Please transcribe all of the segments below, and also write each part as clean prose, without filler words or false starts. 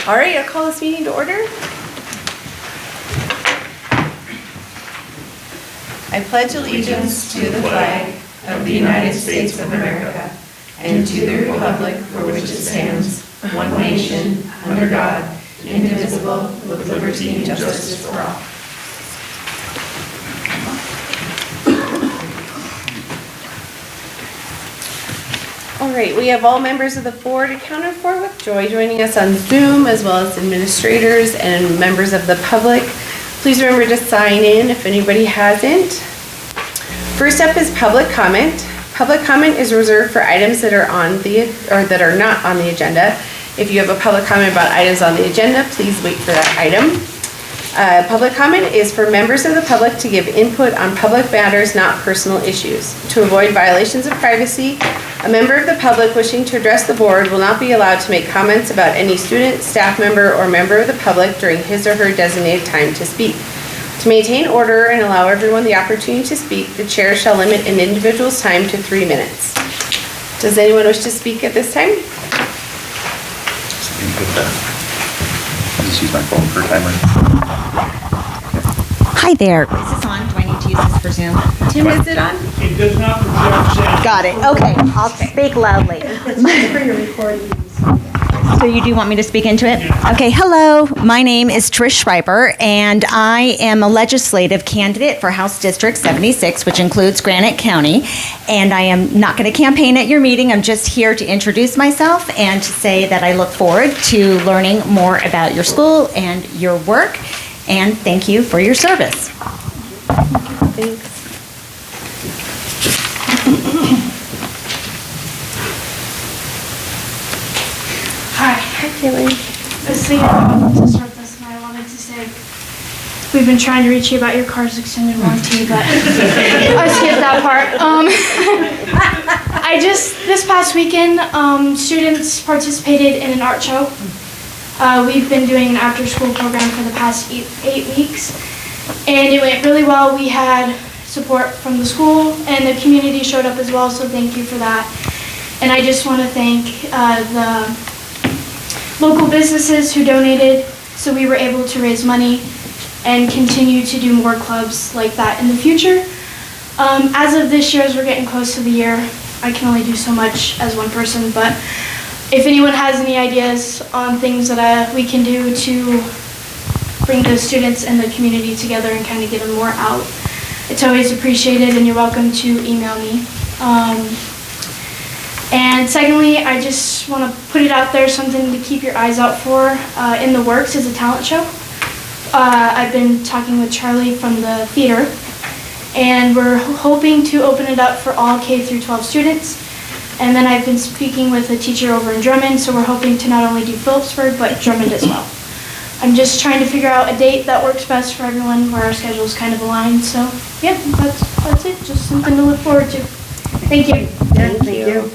All right, I'll call this meeting to order. I pledge allegiance to the flag of the United States of America and to the republic for which it stands, one nation, under God, indivisible, with liberty and justice for all. All right, we have all members of the board accounted for, with Joy joining us on Zoom, as well as administrators and members of the public. Please remember to sign in if anybody hasn't. First up is public comment. Public comment is reserved for items that are that are not on the agenda. If you have a public comment about items on the agenda, please wait for that item. Public comment is for members of the public to give input on public matters, not personal issues. To avoid violations of privacy, a member of the public wishing to address the board will not be allowed to make comments about any student, staff member, or member of the public during his or her designated time to speak. To maintain order and allow everyone the opportunity to speak, the chair shall limit an individual's time to 3 minutes. Does anyone wish to speak at this time? I'll just use my phone for a timer. Hi there. Is this on? Do I need to use this for Zoom? Tim, is it on? It does not project sound. Got it. Okay. I'll speak loudly. For your recording. So you do want me to speak into it? Okay. Hello. My name is Trish Schreiber, and I am a legislative candidate for House District 76, which includes Granite County. And I am not going to campaign at your meeting. I'm just here to introduce myself and to say that I look forward to learning more about your school and your work. And thank you for your service. Thanks. Hi. Hi, Kaylee. To start this, and I wanted to say we've been trying to reach you about your car's extended warranty, but I skipped that part. This past weekend, students participated in an art show. We've been doing an after-school program for the past eight weeks, and it went really well. We had support from the school, and the community showed up as well, so thank you for that. And I just want to thank the local businesses who donated, so we were able to raise money and continue to do more clubs like that in the future. As of this year, as we're getting close to the year, I can only do so much as one person, but if anyone has any ideas on things that we can do to bring the students and the community together and kind of get them more out, it's always appreciated, and you're welcome to email me. And secondly, I just want to put it out there, something to keep your eyes out for. In the works is a talent show. I've been talking with Charlie from the theater, and we're hoping to open it up for all K through 12 students. And then I've been speaking with a teacher over in Drummond, so we're hoping to not only do Philipsburg, but Drummond as well. I'm just trying to figure out a date that works best for everyone, where our schedules kind of align. So yeah, that's it. Just something to look forward to. Thank you. Thank you.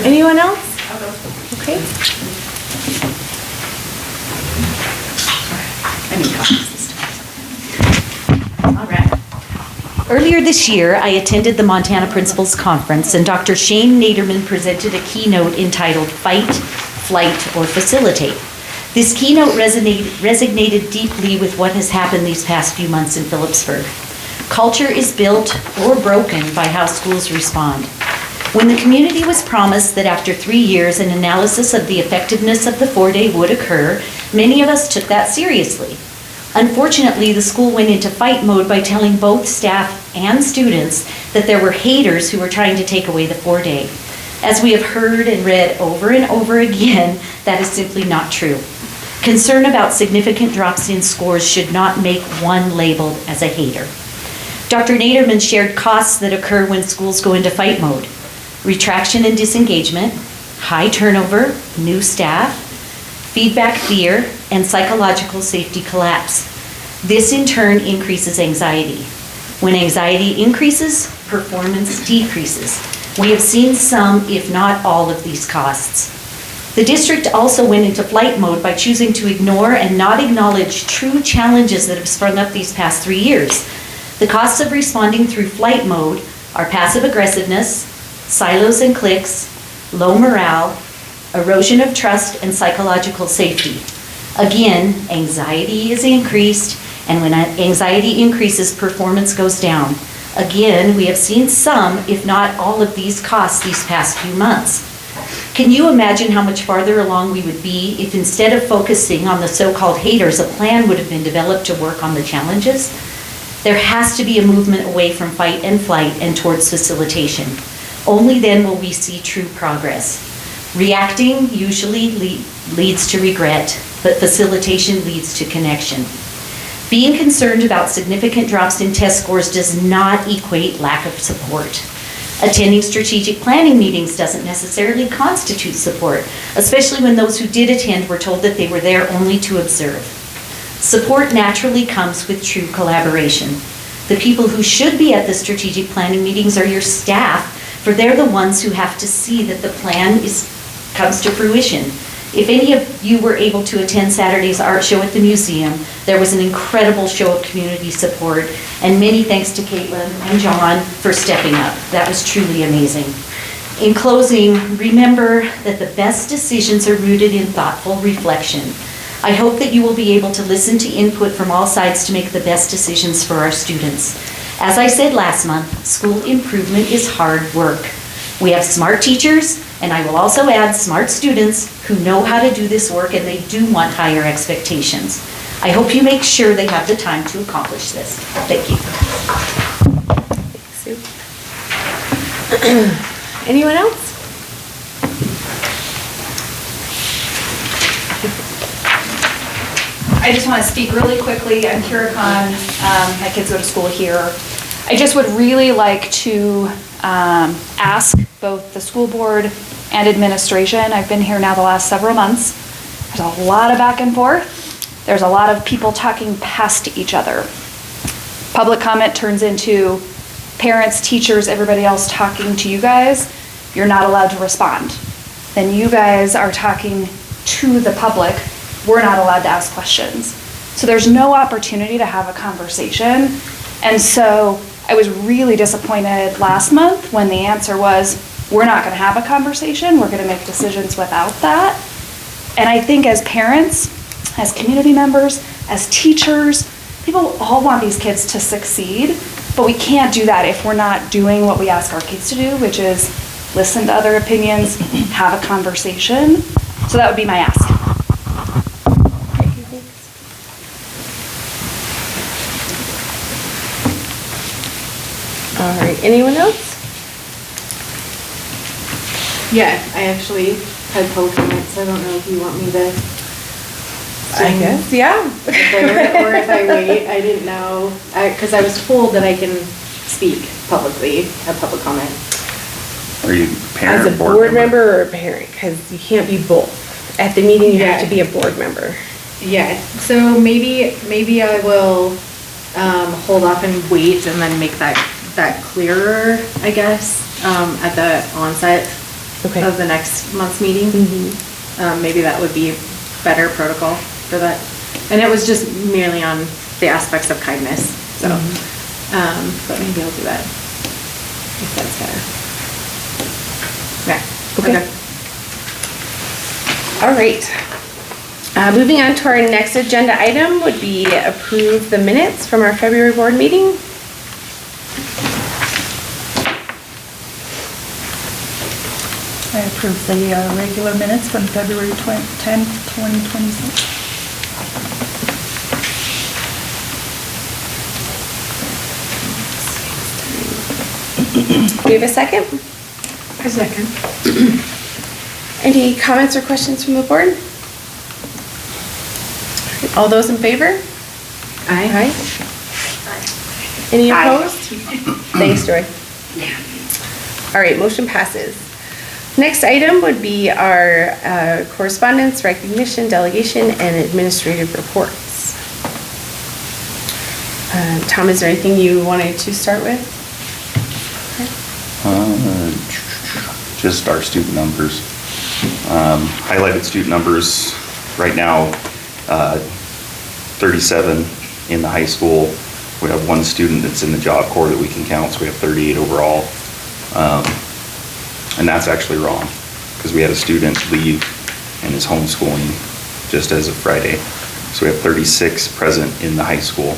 Anyone else? Okay. I need copies this time. All right. Earlier this year, I attended the Montana Principals Conference, and Dr. Shane Naderman presented a keynote entitled Fight, Flight, or Facilitate. This keynote resonated deeply with what has happened these past few months in Philipsburg. Culture is built or broken by how schools respond. When the community was promised that after 3 years an analysis of the effectiveness of the 4-day would occur, many of us took that seriously. Unfortunately, the school went into fight mode by telling both staff and students that there were haters who were trying to take away the 4-day. As we have heard and read over and over again, that is simply not true. Concern about significant drops in scores should not make one labeled as a hater. Dr. Naderman shared costs that occur when schools go into fight mode: retraction and disengagement, high turnover, new staff, feedback fear, and psychological safety collapse. This in turn increases anxiety. When anxiety increases, performance decreases. We have seen some, if not all, of these costs. The district also went into flight mode by choosing to ignore and not acknowledge true challenges that have sprung up these past 3 years. The costs of responding through flight mode are passive aggressiveness, silos and cliques, low morale, erosion of trust, and psychological safety. Again, anxiety is increased, and when anxiety increases, performance goes down. Again, we have seen some, if not all of these costs these past few months. Can you imagine how much farther along we would be if instead of focusing on the so-called haters, a plan would have been developed to work on the challenges? There has to be a movement away from fight and flight and towards facilitation. Only then will we see true progress. Reacting usually leads to regret, but facilitation leads to connection. Being concerned about significant drops in test scores does not equate lack of support. Attending strategic planning meetings doesn't necessarily constitute support, especially when those who did attend were told that they were there only to observe. Support naturally comes with true collaboration. The people who should be at the strategic planning meetings are your staff, for they're the ones who have to see that the plan comes to fruition. If any of you were able to attend Saturday's art show at the museum, there was an incredible show of community support, and many thanks to Caitlin and John for stepping up. That was truly amazing. In closing, remember that the best decisions are rooted in thoughtful reflection. I hope that you will be able to listen to input from all sides to make the best decisions for our students. As I said last month, school improvement is hard work. We have smart teachers, and I will also add smart students who know how to do this work, and they do want higher expectations. I hope you make sure they have the time to accomplish this. Thank you. Sue. Anyone else? I just want to speak really quickly. I'm Kirikon. My kids go to school here. I just would really like to ask both the school board and administration. I've been here now the last several months. There's a lot of back and forth. There's a lot of people talking past each other. Public comment turns into parents, teachers, everybody else talking to you guys. You're not allowed to respond. Then you guys are talking to the public. We're not allowed to ask questions. So there's no opportunity to have a conversation. And so I was really disappointed last month when the answer was, we're not gonna have a conversation, we're gonna make decisions without that. And I think as parents, as community members, as teachers, people all want these kids to succeed, but we can't do that if we're not doing what we ask our kids to do, which is listen to other opinions, have a conversation. So that would be my ask. All right, anyone else? Yeah, I actually had public comments. I don't know if you want me to. I guess, yeah. Or if I wait, I didn't know, because I was told that I can speak publicly, have public comment. Are you parent As or a board member or a parent? Because you can't be both. At the meeting, you have to be a board member. Yeah, so maybe I will hold off and wait and then make that clearer, I guess, at the onset of the next month's meeting. Maybe that would be better protocol for that. And it was just merely on the aspects of kindness, so, but maybe I'll do that, if that's better. Yeah, okay. All right. Moving on to our next agenda item would be approve the minutes from our February board meeting. I approve the regular minutes from February 10th, 2026. Do you have a second? A second. Any comments or questions from the board? All those in favor? Aye. Any opposed? Thanks, Joy. All right, motion passes. Next item would be our correspondence, recognition, delegation, and administrative reports. Tom, is there anything you wanted to start with? Just our student numbers. Highlighted student numbers right now, 37 in the high school. We have one student that's in the Job Corps that we can count, so we have 38 overall. And that's actually wrong. because we had a student leave and is homeschooling just as of Friday. So we have 36 present in the high school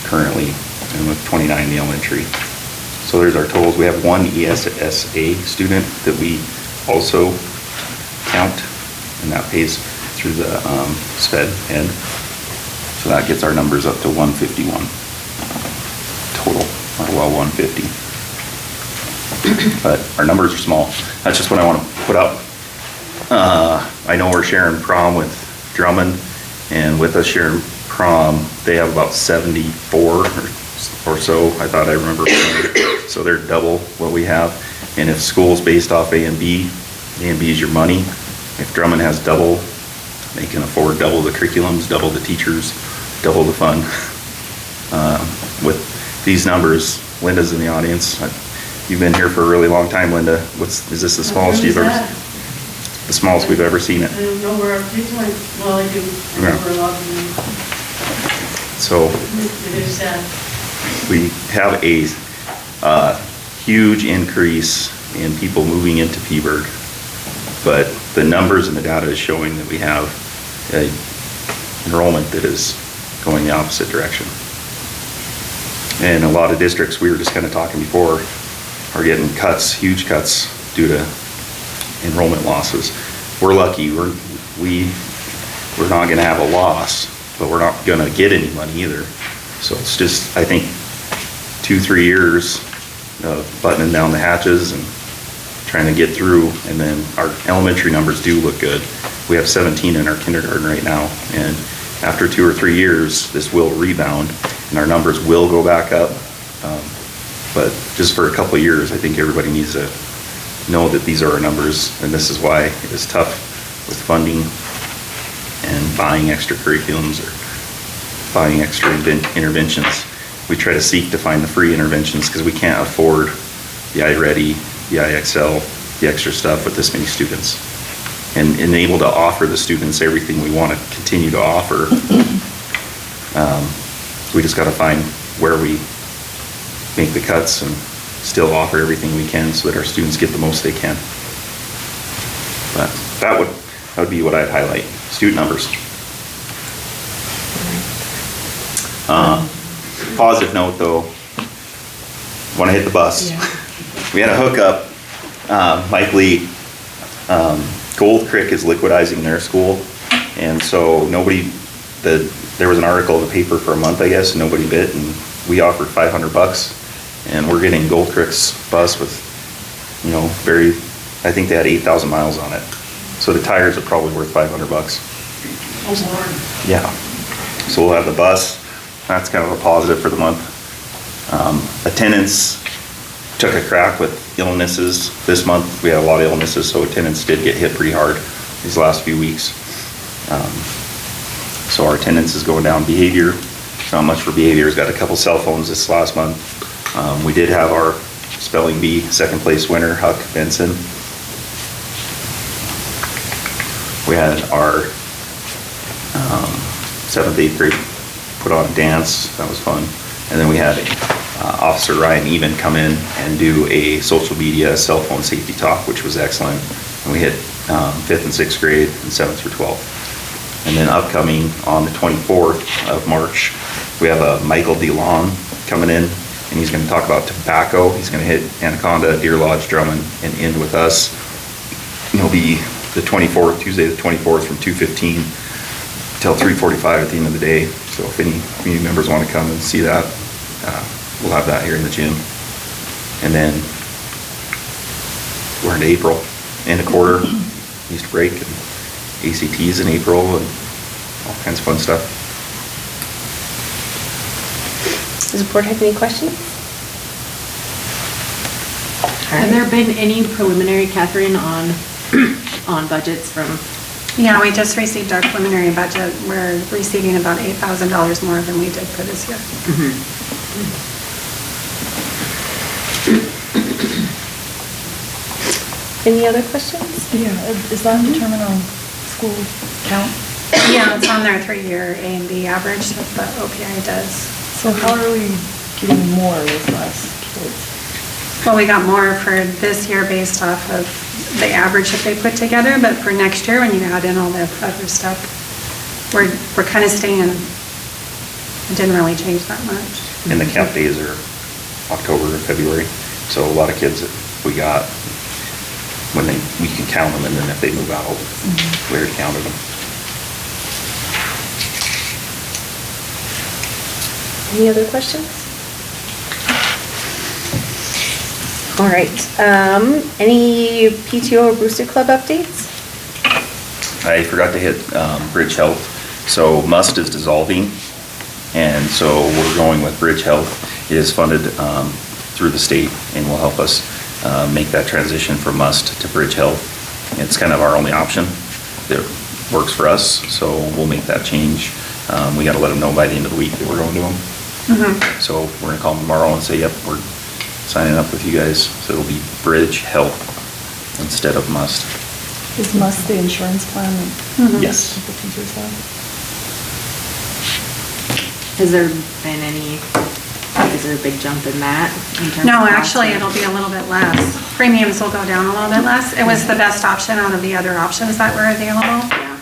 currently, and with 29 in the elementary. So there's our totals. We have one ESSA student that we also count, and that pays through the SPED ed. So that gets our numbers up to 151 total, or well, 150. But our numbers are small. That's just what I want to put up. I know we're sharing prom with Drummond, and with us sharing prom, they have about 74 or so, I thought I remember. So they're double what we have. And if school's based off A and B is your money. If Drummond has double, they can afford double the curriculums, double the teachers, double the fun. With these numbers, Linda's in the audience. You've been here for a really long time, Linda. Is this the smallest you've ever? The smallest we've ever seen it. I don't know where, well, I do, I remember a lot of them. So It is sad. we have a huge increase in people moving into Philipsburg, but the numbers and the data is showing that we have a enrollment that is going the opposite direction. And a lot of districts, we were just kind of talking before, are getting cuts, huge cuts due to enrollment losses. We're lucky. We're not going to have a loss, but we're not going to get any money either. So it's just, I think, 2-3 years of buttoning down the hatches and trying to get through. And then our elementary numbers do look good. We have 17 in our kindergarten right now, and after 2 or 3 years, this will rebound and our numbers will go back up. But just for a couple of years, I think everybody needs to know that these are our numbers, and this is why it is tough with funding and buying extra curriculums or buying extra interventions. We try to seek to find the free interventions because we can't afford the iReady, the iXL, the extra stuff with this many students. And able to offer the students everything we want to continue to offer, we just got to find where we make the cuts and still offer everything we can so that our students get the most they can. But that would be what I'd highlight, student numbers. Positive note though, want to hit the bus. Yeah. We had a hookup, Mike Lee, Gold Creek is liquidizing their school, and so there was an article in the paper for a month, I guess, nobody bid, and we offered $500, and we're getting Gold Creek's bus with, I think they had 8,000 miles on it. So the tires are probably worth $500. Oh, Lord. Yeah. So we'll have the bus. That's kind of a positive for the month. Attendance took a crack with illnesses. This month we had a lot of illnesses, so attendance did get hit pretty hard these last few weeks. So our attendance is going down. Behavior, not much for behavior. Has got a couple cell phones this last month. We did have our spelling bee second place winner, Huck Benson. We had our 7th, 8th grade put on a dance. That was fun. And then we had Officer Ryan Even come in and do a social media cell phone safety talk, which was excellent. And we hit 5th and 6th grade and 7th through 12th. And then upcoming on the 24th of March, we have Michael DeLong coming in, and he's going to talk about tobacco. He's going to hit Anaconda, Deer Lodge, Drummond, and end with us. And he'll be the 24th, Tuesday the 24th from 2:15 till 3:45 at the end of the day. So if any community members want to come and see that, we'll have that here in the gym. And then we're into April, end of quarter, Easter break, and ACTs in April, and all kinds of fun stuff. Does the board have any questions? Have there been any preliminary, Catherine, on budgets from? Yeah, we just received our preliminary budget. We're receiving about $8,000 more than we did for this year. Any other questions? Yeah, is that determined on school count? Yeah, it's on their 3-year A and B average that the OPI does. So how are we getting more with less kids? Well, we got more for this year based off of the average that they put together, but for next year, when you add in all the other stuff, we're kind of staying, it didn't really change that much. And the cap days are October and February, so a lot of kids that we got, we can count them, and then if they move out, we already counted them. Any other questions? All right, any PTO or Booster Club updates? I forgot to hit Bridge Health. So MUST is dissolving, and so we're going with Bridge Health. It is funded through the state and will help us make that transition from MUST to Bridge Health. It's kind of our only option that works for us, so we'll make that change. We got to let them know by the end of the week that we're going to them. So we're going to call them tomorrow and say, yep, we're signing up with you guys. So it'll be Bridge Health instead of MUST. Is MUST the insurance plan? Yes. The teachers have? Has there been is there a big jump in that? In terms No, of cost? actually, it'll be a little bit less. Premiums will go down a little bit less. It was the best option out of the other options that were available. Yeah.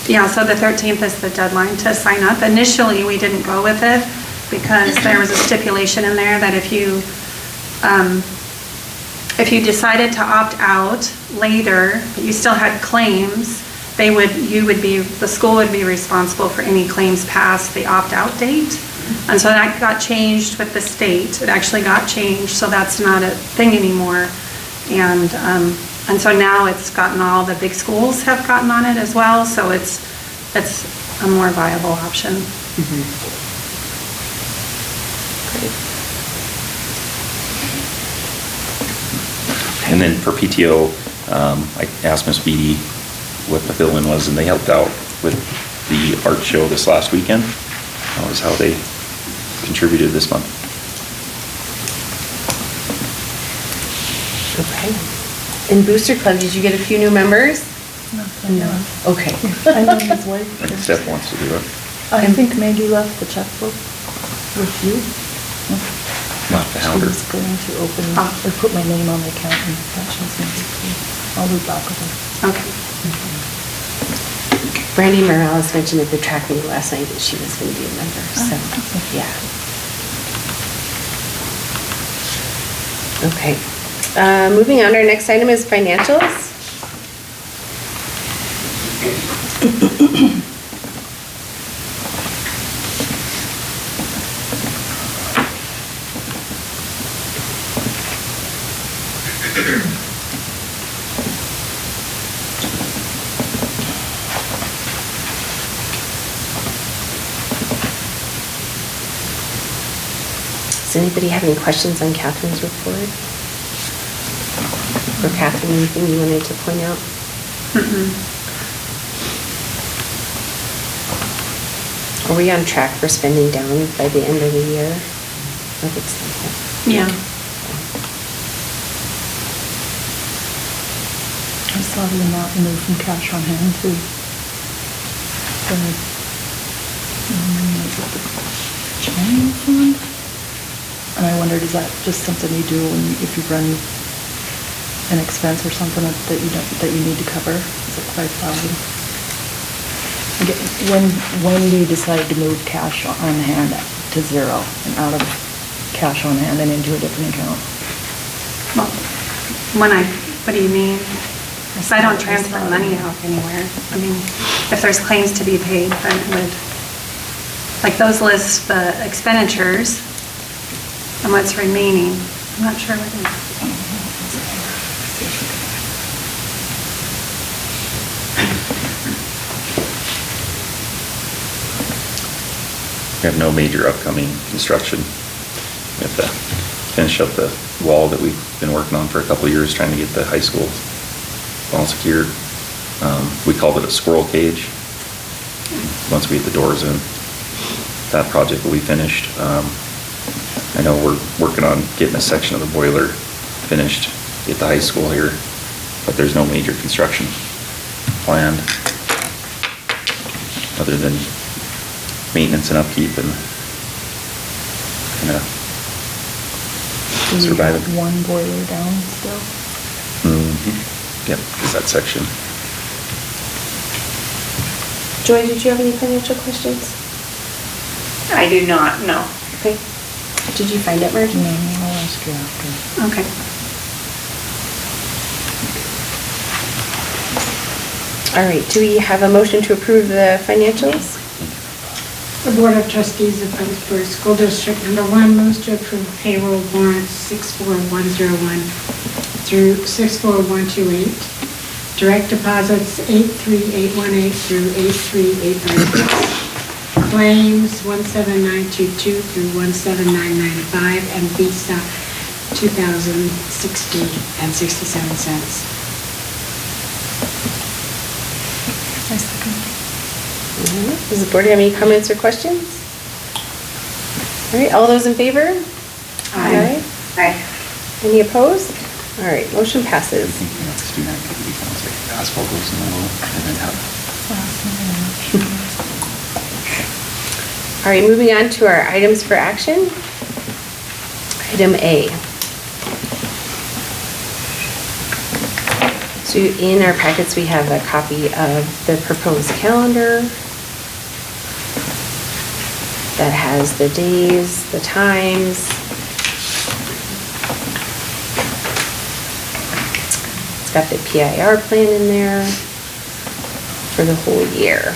Yeah, so the 13th is the deadline to sign up. Initially, we didn't go with it because there was a stipulation in there that if you decided to opt out later, but you still had claims, the school would be responsible for any claims past the opt-out date. And so that got changed with the state. It actually got changed, so that's not a thing anymore. And so now it's gotten, all the big schools have gotten on it as well, so it's a more viable option. And then for PTO, I asked Miss Beatty what the fill-in was, and they helped out with the art show this last weekend. That was how they contributed this month. Okay. In Booster Club, did you get a few new members? No. Okay. I know his wife. Steph wants to do it. I think Maggie left the checkbook with you. Not the She Howard. was going to open, or put my name on the account and that she was going to, I'll loop back with her. Okay. Brandy Morales mentioned at the track meet last night that she was going to be a member, so, yeah. Okay. Moving on, our next item is financials. Does anybody have any questions on Catherine's report? Or Catherine, anything you wanted to point out? Are we on track for spending down by the end of the year? That looks like it. Yeah. I saw the amount removed from cash on hand too. Is it the general fund? And I wondered, is that just something you do if you run an expense or something that you need to cover? Is it 5,000? When do you decide to move cash on hand to zero and out of cash on hand and into a different account? Well, what do you mean? Because I don't transfer money out anywhere. I mean, if there's claims to be paid, then it would, like those list the expenditures and what's remaining. I'm not sure what it is. We have no major upcoming construction. We have to finish up the wall that we've been working on for a couple of years, trying to get the high school all secured. We called it a squirrel cage. Once we get the doors in, that project will be finished. I know we're working on getting a section of the boiler finished at the high school here, but there's no major construction planned other than maintenance and upkeep and kind of surviving. One boiler down still? Yep, is that section. Joy, did you have any financial questions? I do not, no. Okay. Did you find it, Margie? No, I'll ask you after. Okay. All right, do we have a motion to approve the financials? The Board of Trustees of Philipsburg School District Number 1 moves to approve payroll warrants 64101 through 64128, direct deposits 83818 through 83896, claims 17922 through 17995, and Visa 2060 and 67 cents. Does the board have any comments or questions? All right, all those in favor? Aye. Aye. Any opposed? All right, motion passes. Thinking about student activity funds, like basketball goes in the middle, and then have. All right, moving on to our items for action. Item A. So in our packets, we have a copy of the proposed calendar that has the days, the times. It's got the PIR plan in there for the whole year.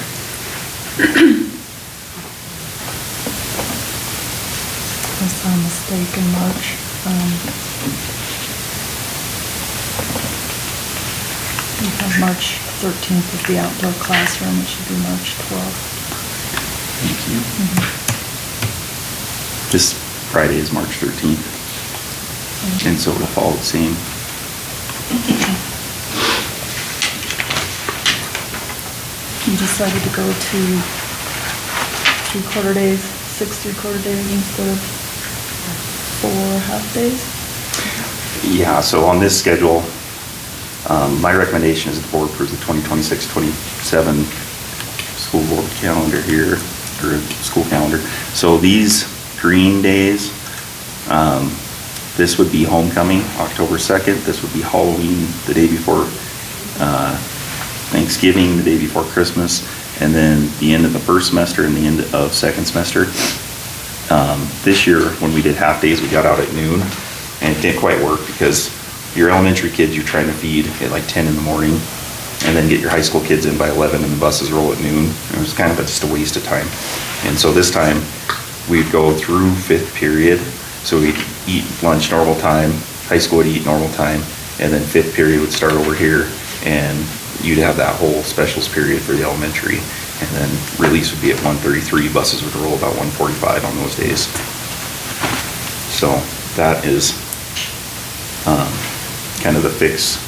I saw a mistake in March. We have March 13th as the outdoor classroom. It should be March 12th. Thank you. This Friday is March 13th, and so it'll follow the same. You decided to go to 3/4 days, 6 3/4 days instead of 4 half days? Yeah, so on this schedule, my recommendation is the board approves the 2026-27 school board calendar here, or school calendar. So these green days, this would be homecoming, October 2nd. This would be Halloween, the day before Thanksgiving, the day before Christmas, and then the end of the first semester and the end of second semester. This year, when we did half days, we got out at noon, and it didn't quite work because your elementary kids you're trying to feed at like 10 in the morning, and then get your high school kids in by 11, and the buses roll at noon. It was kind of just a waste of time. And so this time, we'd go through 5th period, so we'd eat lunch normal time, high school would eat normal time, and then 5th period would start over here, and you'd have that whole specials period for the elementary, and then release would be at 1:33. Buses would roll about 1:45 on those days. So that is kind of the fix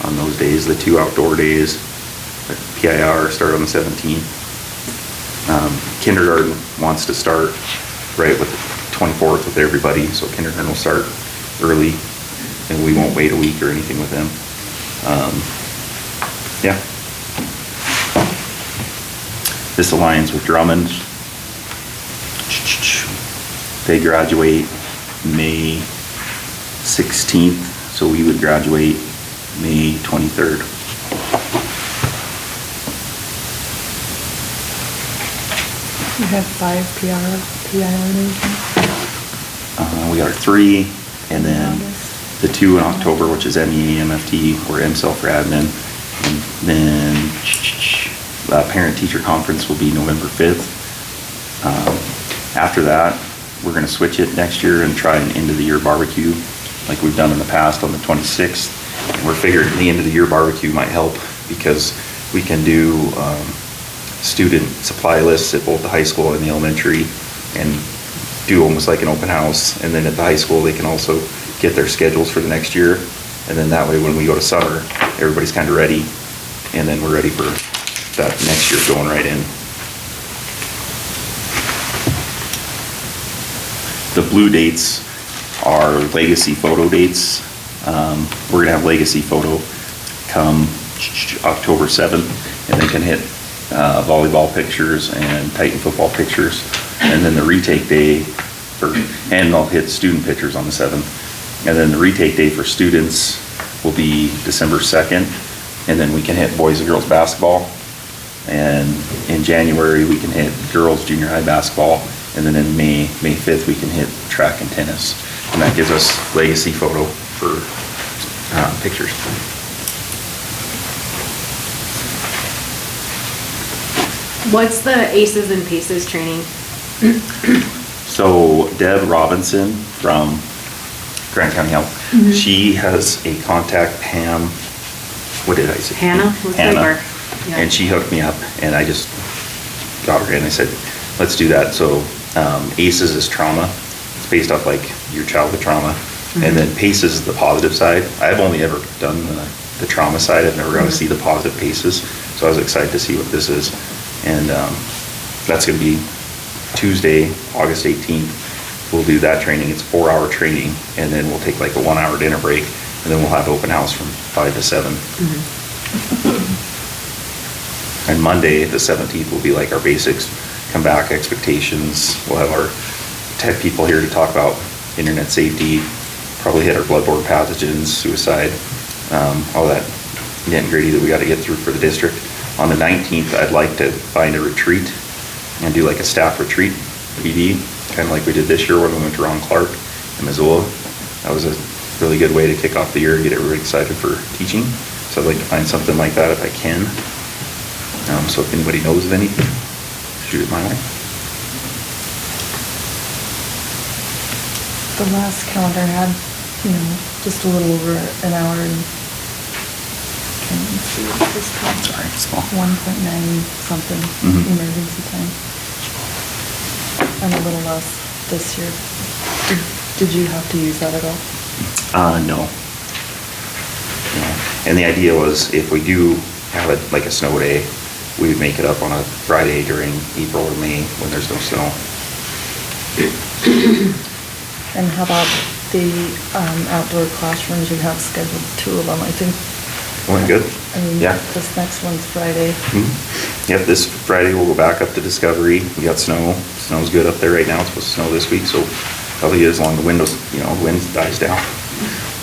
on those days. The 2 outdoor days, the PIR start on the 17th. Kindergarten wants to start right with the 24th with everybody, so kindergarten will start early, and we won't wait a week or anything with them. Yeah. This aligns with Drummond. They graduate May 16th, so we would graduate May 23rd. We have 5 PIR days. We are 3, and then August. the 2 in October, which is MEA, MFT, or MSEL for admin. And then parent-teacher conference will be November 5th. After that, we're going to switch it next year and try an end-of-the-year barbecue like we've done in the past on the 26th. And we're figuring the end-of-the-year barbecue might help because we can do student supply lists at both the high school and the elementary and do almost like an open house. And then at the high school, they can also get their schedules for the next year. And then that way, when we go to summer, everybody's kind of ready. And then we're ready for that next year going right in. The blue dates are legacy photo dates. We're gonna have legacy photo come October 7th, and they can hit volleyball pictures and Titan football pictures. And then the retake day, and they'll hit student pictures on the 7th. And then the retake day for students will be December 2nd, and then we can hit boys and girls basketball. And in January, we can hit girls junior high basketball, and then in May 5th, we can hit track and tennis. And that gives us legacy photo for pictures. What's the ACEs and PACEs training? So Deb Robinson from Grant County Health, she has a contact, Pam, what did I say? Hannah? Looks like Hannah. her. Yeah. And she hooked me up, and I just got her in. I said, let's do that. So ACEs is trauma. It's based off like your childhood trauma. And then PACEs is the positive side. I've only ever done the trauma side. I've never gone to see the positive PACEs. So I was excited to see what this is. And that's going to be Tuesday, August 18th. We'll do that training. It's a 4-hour training, and then we'll take like a 1-hour dinner break, and then we'll have open house from 5 to 7. And Monday, the 17th, will be like our basics, come back, expectations. We'll have our tech people here to talk about internet safety, probably hit our bloodborne pathogens, suicide, all that nitty gritty that we got to get through for the district. On the 19th, I'd like to find a retreat and do like a staff retreat, PD, kind of like we did this year when we went to Ron Clark in Missoula. That was a really good way to kick off the year, get everybody excited for teaching. So I'd like to find something like that if I can. So if anybody knows of any, shoot it my way. The last calendar had, just a little over an hour and, can you see what this time? Sorry, small. 1.9 something emergency time. And a little less this year. Did you have to use that at all? No. And the idea was if we do have it like a snow day, we would make it up on a Friday during April or May when there's no snow. And how about the outdoor classrooms? You have scheduled 2 of them, I think. Went good? I mean, Yeah. this next one's Friday. Yep, this Friday we'll go back up to Discovery. We got snow. Snow's good up there right now. It's supposed to snow this week, so probably as long as the windows, wind dies down.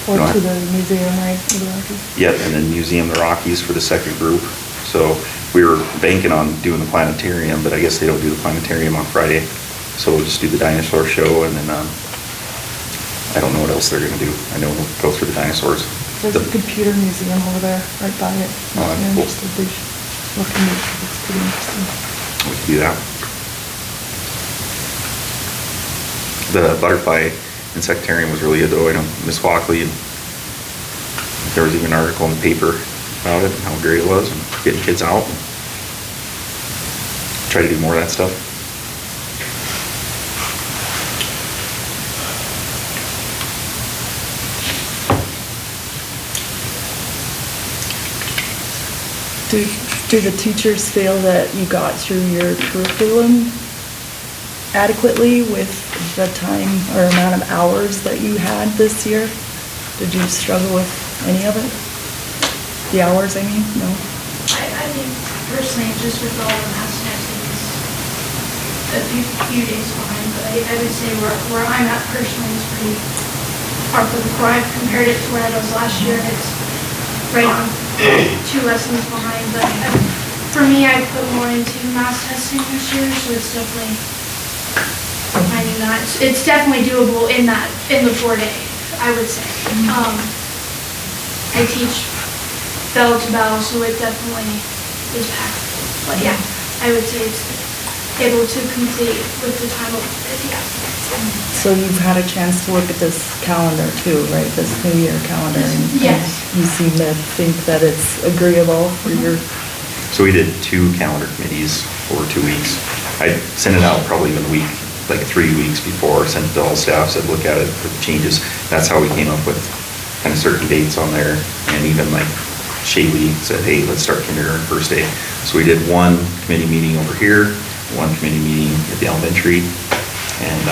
Or No, to the museum, right? To the Rockies? Yep, and then Museum of the Rockies for the second group. So we were banking on doing the planetarium, but I guess they don't do the planetarium on Friday. So we'll just do the dinosaur show, and then I don't know what else they're gonna do. I know we'll go through the dinosaurs. There's a computer museum over there, right by it. Oh, that's If you're cool. interested, they should look into it, 'cause it's pretty interesting. We can do that. The butterfly insectarium was really good though. I know Miss Walkley, and there was even an article in the paper about it, and how great it was, and getting kids out. Try to do more of that stuff. Do the teachers feel that you got through your curriculum adequately with the time or amount of hours that you had this year? Did you struggle with any of it? The hours, I mean, no? I think personally, just with all the math testing, it's a few days behind, but I would say where I'm at personally is pretty far from the core. I've compared it to where I was last year, and it's right on 2 lessons behind, but for me, I put more into math testing this year, so it's definitely finding that. It's definitely doable in the 4 day, I would say. I teach bell to bell, so it definitely is packed. But yeah, I would say it's able to complete with the time of it, yes. So you've had a chance to look at this calendar too, right? This New Year calendar? and Yes. You seem to think that it's agreeable for your, So we did 2 calendar committees over 2 weeks. I sent it out probably even a week, like 3 weeks before, sent it to all staff, said look at it for the changes. That's how we came up with kind of certain dates on there, and even like Shaylee said, hey, let's start kindergarten first day. So we did 1 committee meeting over here, 1 committee meeting at the elementary, and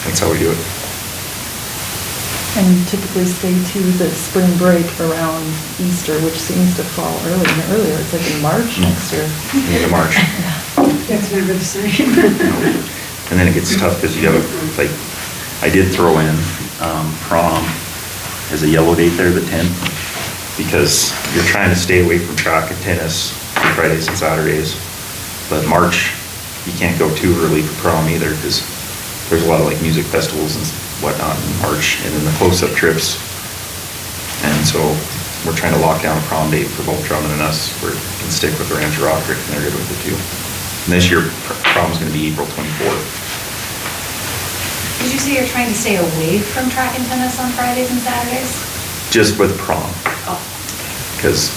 that's how we do it. and you typically stay to the spring break around Easter, which seems to fall earlier. It's like in March next year. End of March. That's never the same. And then it gets tough because you have, like, I did throw in prom as a yellow date there, the 10th, because you're trying to stay away from track and tennis on Fridays and Saturdays. But March, you can't go too early for prom either, because there's a lot of like music festivals and whatnot in March, and then the close-up trips. And so we're trying to lock down a prom date for both Drummond and us, where we can stick with the Rancho Rockrick, and they're good with it too. And this year, prom's gonna be April 24th. Did you say you're trying to stay away from track and tennis on Fridays and Saturdays? Just with prom. Oh. Because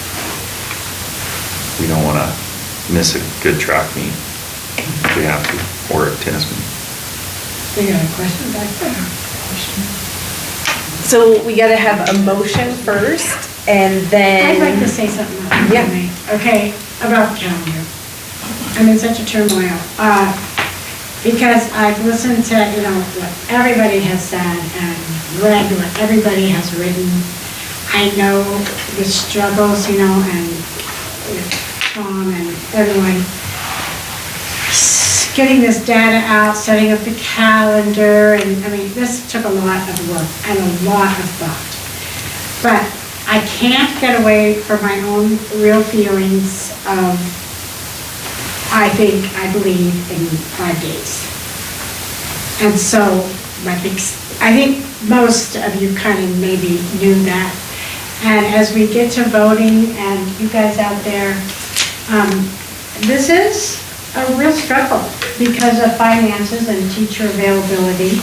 we don't wanna miss a good track meet if we have to, or a tennis meet. We got a question back there. So we gotta have a motion first, and then. I'd like to say something. Yeah. Okay, about the calendar. I'm in such a turmoil. Because I've listened to, what everybody has said and read what everybody has written. I know the struggles, and with Tom and everyone. Getting this data out, setting up the calendar, and this took a lot of work and a lot of thought. But I can't get away from my own real feelings of, I believe in 5 days. And so, I think most of you kind of maybe knew that. And as we get to voting, and you guys out there, this is a real struggle because of finances and teacher availability.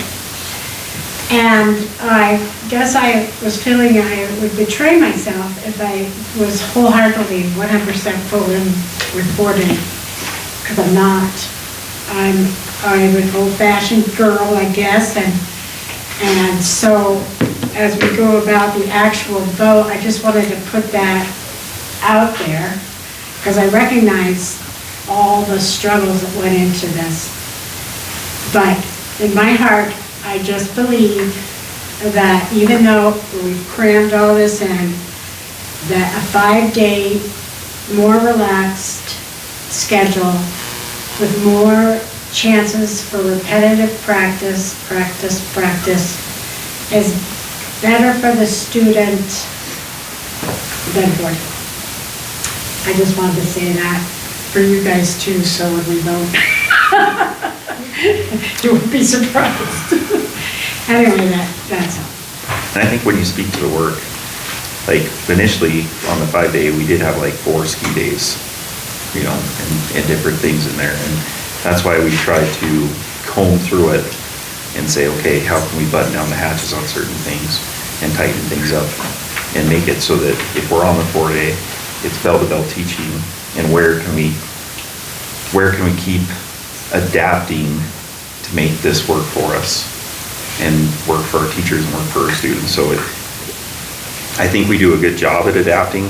And I guess I was feeling I would betray myself if I was wholeheartedly 100% full in with 4 days, because I'm not. I'm an old-fashioned girl, I guess, and so as we go about the actual vote, I just wanted to put that out there, because I recognize all the struggles that went into this. But in my heart, I just believe that even though we've crammed all this in, that a 5-day, more relaxed schedule with more chances for repetitive practice is better for the student than boarding. I just wanted to say that for you guys too, so when we vote, you won't be surprised. Anyway, that's all. And I think when you speak to the work, like initially on the 5-day, we did have like 4 ski days, and different things in there. And that's why we tried to comb through it and say, okay, how can we button down the hatches on certain things and tighten things up and make it so that if we're on the 4-day, it's bell-to-bell teaching, and where can we keep adapting to make this work for us and work for our teachers and work for our students. So I think we do a good job at adapting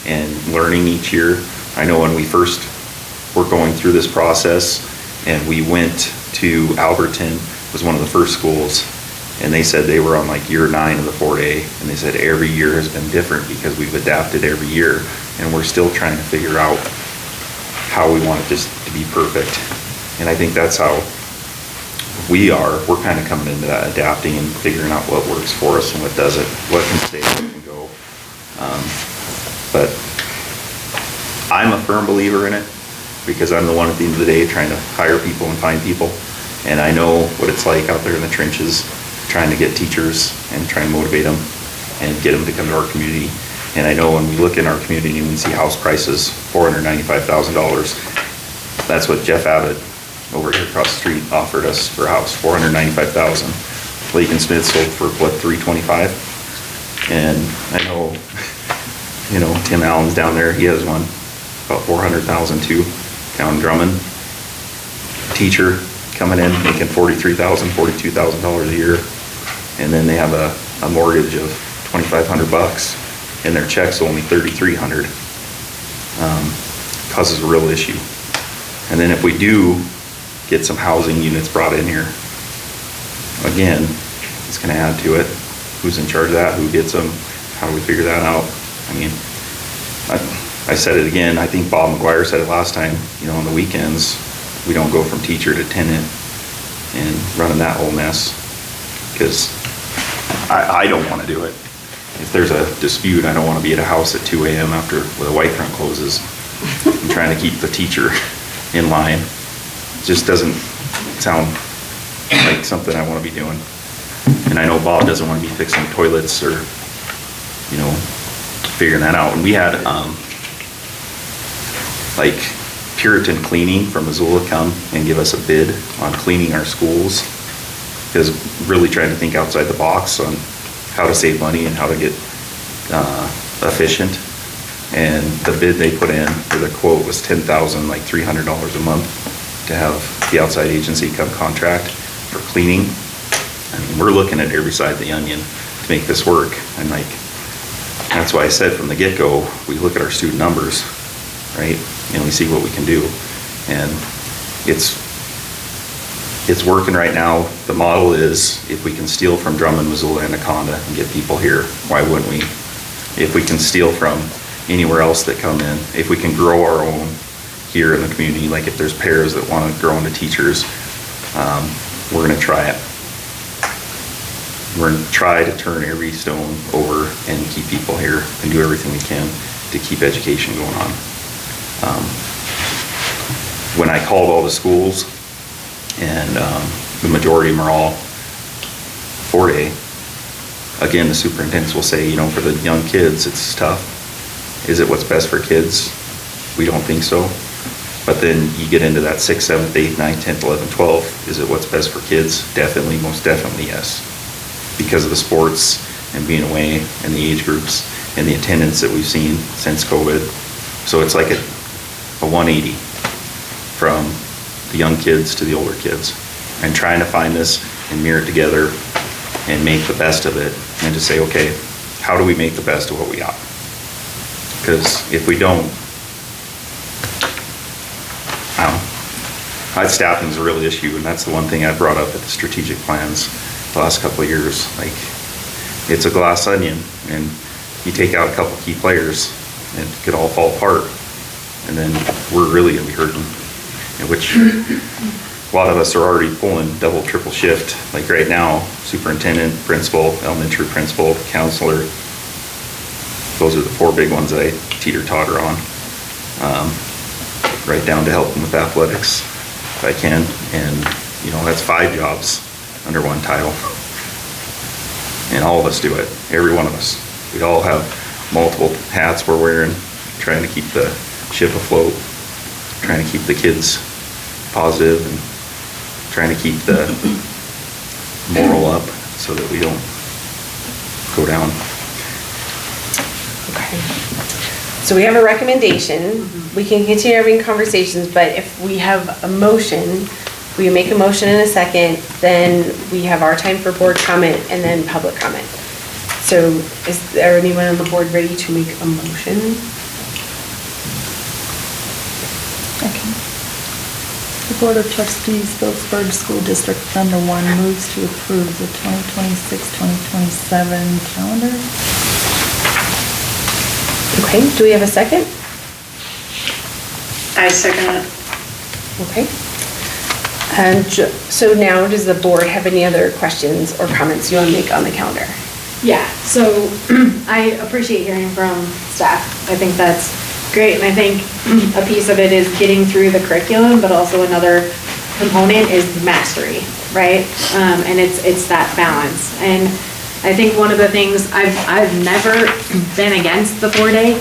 and learning each year. I know when we first were going through this process and we went to Alberton, was one of the first schools, and they said they were on like year 9 of the 4-day, and they said every year has been different because we've adapted every year, and we're still trying to figure out how we want this to be perfect. And I think that's how we're kind of coming into that, adapting and figuring out what works for us and what doesn't, what can stay, what can go. But I'm a firm believer in it, because I'm the one at the end of the day trying to hire people and find people. And I know what it's like out there in the trenches, trying to get teachers and trying to motivate them and get them to come to our community. And I know when we look in our community and we see house prices, $495,000, that's what Jeff Abbott over here across the street offered us for a house, $495,000. Lakin Smith sold for what, $325,000? And I know, Tim Allen's down there, he has one, about $400,000 too, down in Drummond. Teacher coming in, making $43,000, $42,000 a year. And then they have a mortgage of $2,500 and their check's only $3,300. Causes a real issue. And then if we do get some housing units brought in here, again, it's gonna add to it. Who's in charge of that? Who gets them? How do we figure that out? I said it again, I think Bob McGuire said it last time, on the weekends, we don't go from teacher to tenant and running that whole mess, because I don't want to do it. if there's a dispute, I don't want to be at a house at 2 a.m. after the Whitefront closes. I'm trying to keep the teacher in line. It just doesn't sound like something I want to be doing. And I know Bob doesn't want to be fixing toilets or, figuring that out. And we had, like Puritan Cleaning from Missoula come and give us a bid on cleaning our schools. Because really trying to think outside the box on how to save money and how to get efficient. And the bid they put in, or the quote was $10,300 a month to have the outside agency come contract for cleaning. I mean, we're looking at every side of the onion to make this work. And that's why I said from the get-go, we look at our student numbers, right? And we see what we can do. And it's working right now. The model is if we can steal from Drummond, Missoula, Anaconda and get people here, why wouldn't we? If we can steal from anywhere else that come in, if we can grow our own here in the community, like if there's pairs that want to grow into teachers, we're going to try it. We're going to try to turn every stone over and keep people here and do everything we can to keep education going on. When I called all the schools, and the majority of them are all 4-day, again, the superintendents will say, for the young kids, it's tough. Is it what's best for kids? We don't think so. But then you get into that 6th, 7th, 8th, 9th, 10th, 11th, 12th. Is it what's best for kids? Definitely, most definitely, yes. Because of the sports and being away and the age groups and the attendance that we've seen since COVID. So it's like a 180 from the young kids to the older kids. And trying to find this and mirror it together and make the best of it and just say, okay, how do we make the best of what we got? Because if we don't, staffing is a real issue, and that's the one thing I brought up at the strategic plans the last couple of years. Like, it's a glass onion, and you take out a couple key players, and it could all fall apart, and then we're really gonna be hurting. Which a lot of us are already pulling double, triple shift. Like right now, superintendent, principal, elementary principal, counselor. Those are the 4 big ones that I teeter-totter on. Right down to helping with athletics if I can. And, that's 5 jobs under one title. And all of us do it, every one of us. We all have multiple hats we're wearing, trying to keep the ship afloat, trying to keep the kids positive and trying to keep the moral up so that we don't go down. Okay. So we have a recommendation. We can continue having conversations, but if we have a motion, we make a motion in a second, then we have our time for board comment and then public comment. So is there anyone on the board ready to make a motion? The Board of Trustees, Philipsburg School District Number 1 moves to approve the 2026-2027 calendar. Okay, do we have a second? I second it. Okay. And so now, does the board have any other questions or comments you want to make on the calendar? Yeah, so I appreciate hearing from staff. I think that's great, and I think a piece of it is getting through the curriculum, but also another component is mastery, right? And it's that balance. And I think one of the things, I've never been against the 4-day,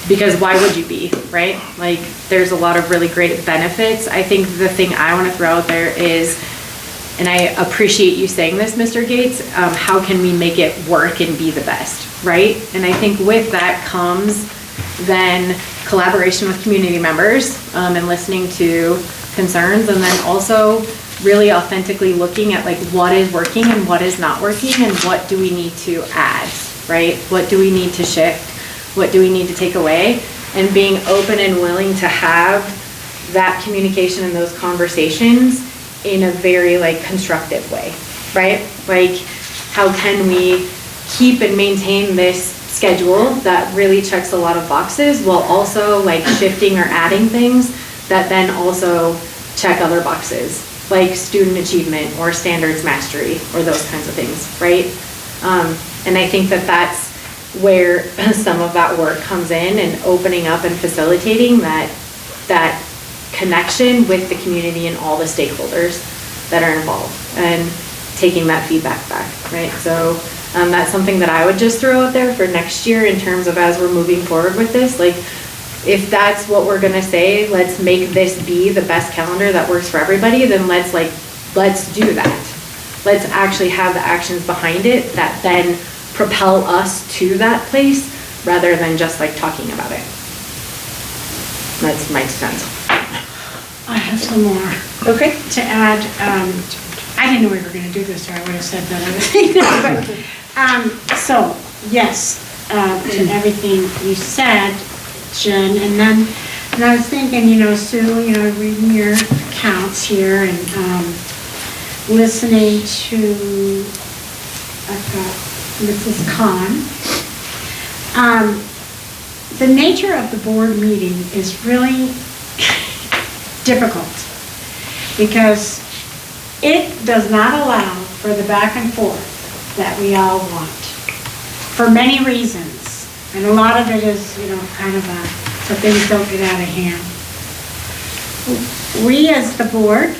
because why would you be, right? Like, there's a lot of really great benefits. I think the thing I want to throw out there is, and I appreciate you saying this, Mr. Gates, how can we make it work and be the best, right? And I think with that comes then collaboration with community members, and listening to concerns, and then also really authentically looking at like what is working and what is not working and what do we need to add, right? What do we need to shift? What do we need to take away? And being open and willing to have that communication and those conversations in a very like constructive way, right? Like, how can we keep and maintain this schedule that really checks a lot of boxes while also like shifting or adding things that then also check other boxes, like student achievement or standards mastery or those kinds of things, right? And I think that that's where some of that work comes in, and opening up and facilitating that connection with the community and all the stakeholders that are involved, and taking that feedback back, right? So that's something that I would just throw out there for next year in terms of as we're moving forward with this. Like, if that's what we're gonna say, let's make this be the best calendar that works for everybody, then let's do that. Let's actually have the actions behind it that then propel us to that place, rather than just like talking about it. That's my sense. I have some more. Okay. To add, I didn't know we were gonna do this, or I would have said that other thing. But, so, yes, to everything you said, Jen, and I was thinking, Sue, reading your accounts here and listening to, Mrs. Khan. The nature of the board meeting is really difficult, because it does not allow for the back and forth that we all want, for many reasons. And a lot of it is, kind of so things don't get out of hand. We as the board,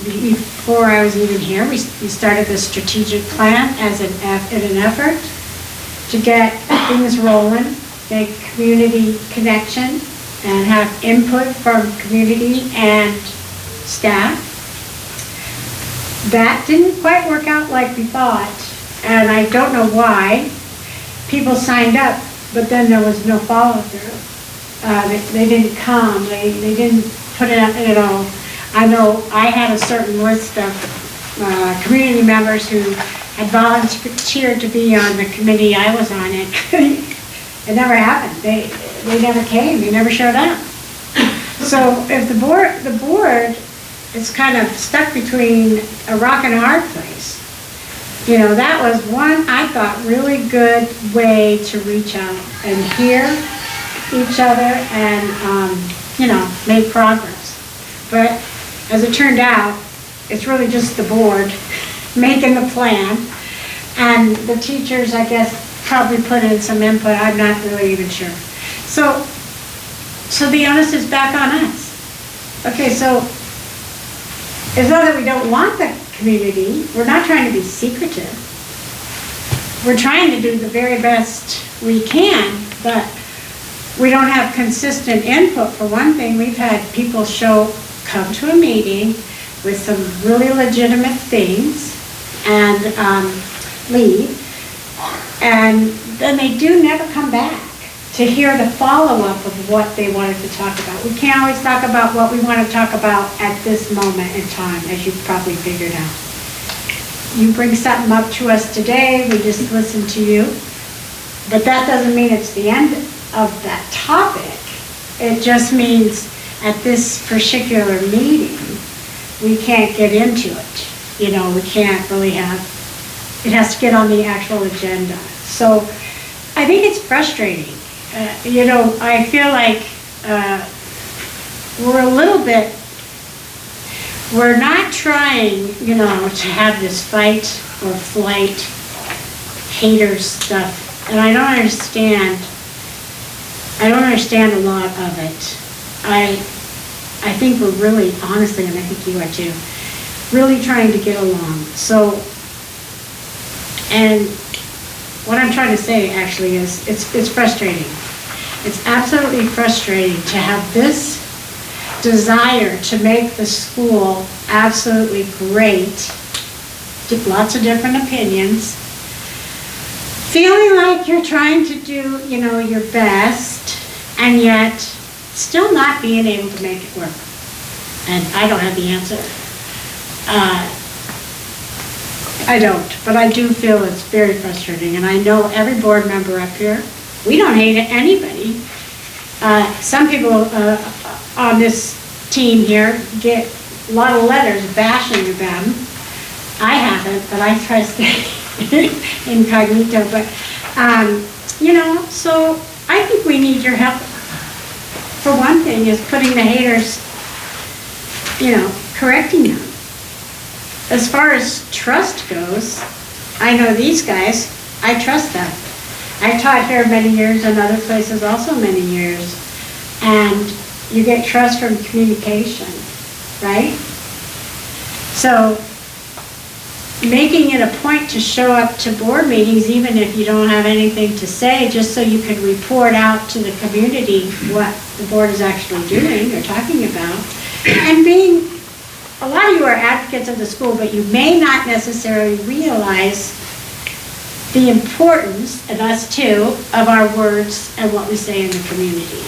before I was even here, we started this strategic plan as an effort to get things rolling, make community connection, and have input from community and staff. That didn't quite work out like we thought, and I don't know why. People signed up, but then there was no follow-through. They didn't come, they didn't put it up, I know I had a certain list of community members who had volunteered to be on the committee I was on. It never happened. They never came, they never showed up. So if the board is kind of stuck between a rock and a hard place, that was one, I thought, really good way to reach out and hear each other and, make progress. But as it turned out, it's really just the board making the plan. And the teachers, I guess, probably put in some input, I'm not really even sure. So the onus is back on us. Okay, so it's not that we don't want the community, we're not trying to be secretive. We're trying to do the very best we can, but we don't have consistent input. For one thing, we've had people come to a meeting with some really legitimate things and leave, and then they do never come back to hear the follow-up of what they wanted to talk about. We can't always talk about what we want to talk about at this moment in time, as you've probably figured out. You bring something up to us today, we just listen to you, but that doesn't mean it's the end of that topic. It just means at this particular meeting, we can't get into it. We can't really it has to get on the actual agenda. So I think it's frustrating. I feel like we're not trying, to have this fight or flight haters stuff. And I don't understand a lot of it. I think we're really, honestly, and I think you are too, really trying to get along. So, and what I'm trying to say actually is, it's frustrating. It's absolutely frustrating to have this desire to make the school absolutely great, lots of different opinions, feeling like you're trying to do, your best, and yet still not being able to make it work. And I don't have the answer. I don't, but I do feel it's very frustrating, and I know every board member up here, we don't hate anybody. Some people on this team here get a lot of letters bashing them. I haven't, but I try to stay incognito. But, so I think we need your help. For one thing is putting the haters, correcting them. As far as trust goes, I know these guys, I trust that. I taught here many years and other places also many years. And you get trust from communication, right? So making it a point to show up to board meetings, even if you don't have anything to say, just so you can report out to the community what the board is actually doing or talking about. And being, a lot of you are advocates of the school, but you may not necessarily realize the importance, and us too, of our words and what we say in the community.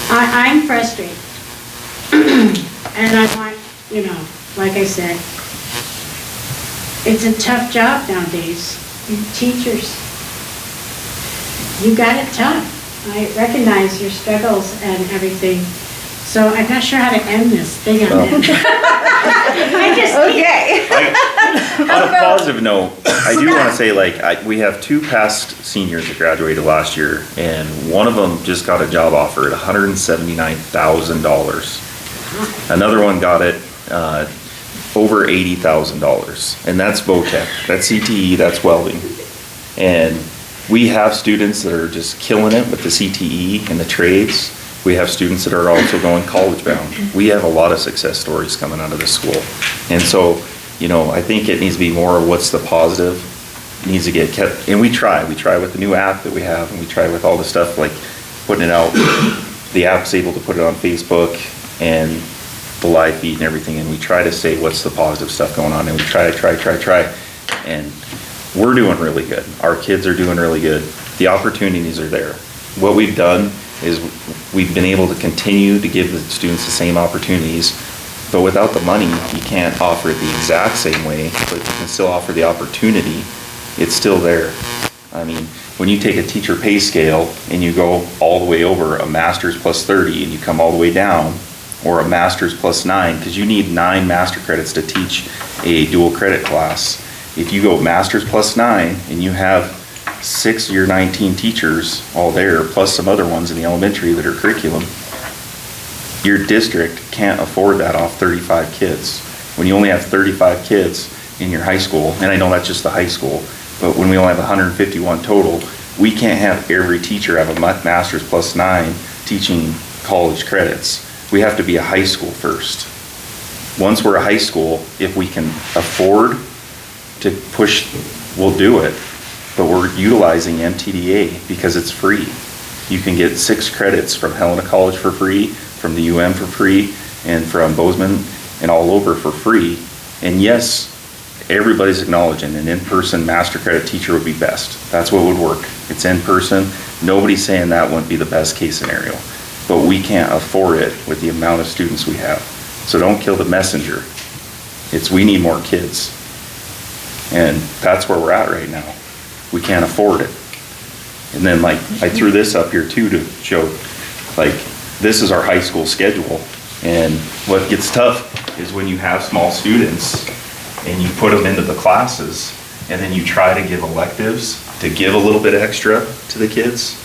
I'm frustrated. And I want, like I said, it's a tough job nowadays. Teachers, you got it tough. I recognize your struggles and everything. So I'm not sure how to end this thing on On a positive note, I do want to say, we have two past seniors that graduated last year, and one of them just got a job offer at $179,000. Another one got it over $80,000, and that's VOTEC, that's CTE, that's welding. And we have students that are just killing it with the CTE and the trades. We have students that are also going college bound. We have a lot of success stories coming out of this school. And so, I think it needs to be more of what's the positive. It needs to get kept, and we try with the new app that we have, and we try with all the stuff like putting it out. The app's able to put it on Facebook and the live feed and everything, and we try to say what's the positive stuff going on, and we try, and we're doing really good. Our kids are doing really good. The opportunities are there. What we've done is we've been able to continue to give the students the same opportunities, but without the money, you can't offer it the exact same way, but you can still offer the opportunity. It's still there. I mean, when you take a teacher pay scale and you go all the way over a master's plus 30 and you come all the way down, or a master's plus 9, because you need 9 master credits to teach a dual credit class. If you go master's plus 9 and you have 6 of your 19 teachers all there, plus some other ones in the elementary that are curriculum, your district can't afford that off 35 kids. When you only have 35 kids in your high school, and I know that's just the high school, but when we only have 151 total, we can't have every teacher have a master's plus 9 teaching college credits. We have to be a high school first. Once we're a high school, if we can afford to push, we'll do it. But we're utilizing MTDA because it's free. You can get 6 credits from Helena College for free, from the UM for free, and from Bozeman and all over for free. And yes, everybody's acknowledging an in-person master credit teacher would be best. That's what would work. It's in person. Nobody's saying that wouldn't be the best case scenario. But we can't afford it with the amount of students we have. So don't kill the messenger. We need more kids. And that's where we're at right now. We can't afford it. And then I threw this up here too to show, this is our high school schedule. And what gets tough is when you have small students and you put them into the classes and then you try to give electives to give a little bit extra to the kids.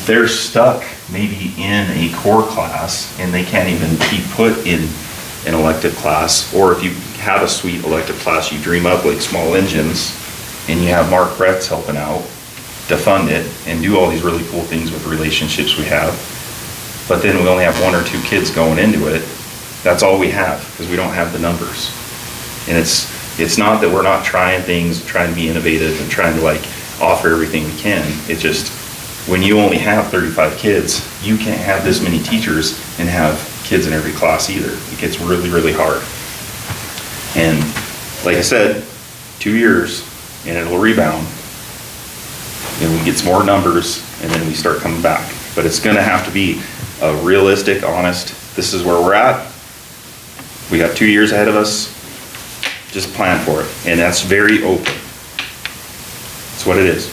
They're stuck maybe in a core class and they can't even be put in an elective class. Or if you have a sweet elective class, you dream up like small engines and you have Mark Bretz helping out to fund it and do all these really cool things with the relationships we have. But then we only have 1 or 2 kids going into it. That's all we have because we don't have the numbers. And it's not that we're not trying things, trying to be innovative and trying to offer everything we can. It's just, when you only have 35 kids, you can't have this many teachers and have kids in every class either. It gets really, really hard. And like I said, 2 years and it'll rebound. And we get some more numbers and then we start coming back. But it's gonna have to be a realistic, honest, this is where we're at. We got 2 years ahead of us. Just plan for it. And that's very open. That's what it is.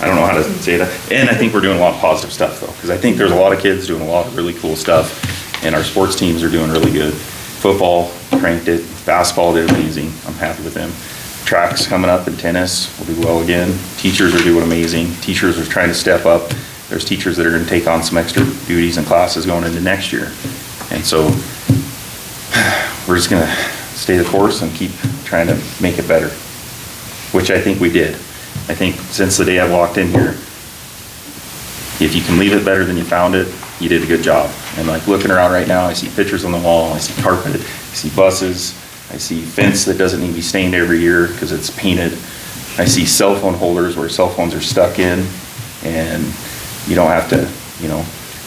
I don't know how to say that. And I think we're doing a lot of positive stuff though, because I think there's a lot of kids doing a lot of really cool stuff, and our sports teams are doing really good. Football cranked it, basketball did amazing. I'm happy with them. Track's coming up, and tennis will do well again. Teachers are doing amazing. Teachers are trying to step up. There's teachers that are going to take on some extra duties and classes going into next year. And so we're just going to stay the course and keep trying to make it better. which I think we did. I think since the day I walked in here, if you can leave it better than you found it, you did a good job. And like looking around right now, I see pictures on the wall, I see carpet, I see buses, I see fence that doesn't need to be stained every year because it's painted. I see cell phone holders where cell phones are stuck in and you don't have to,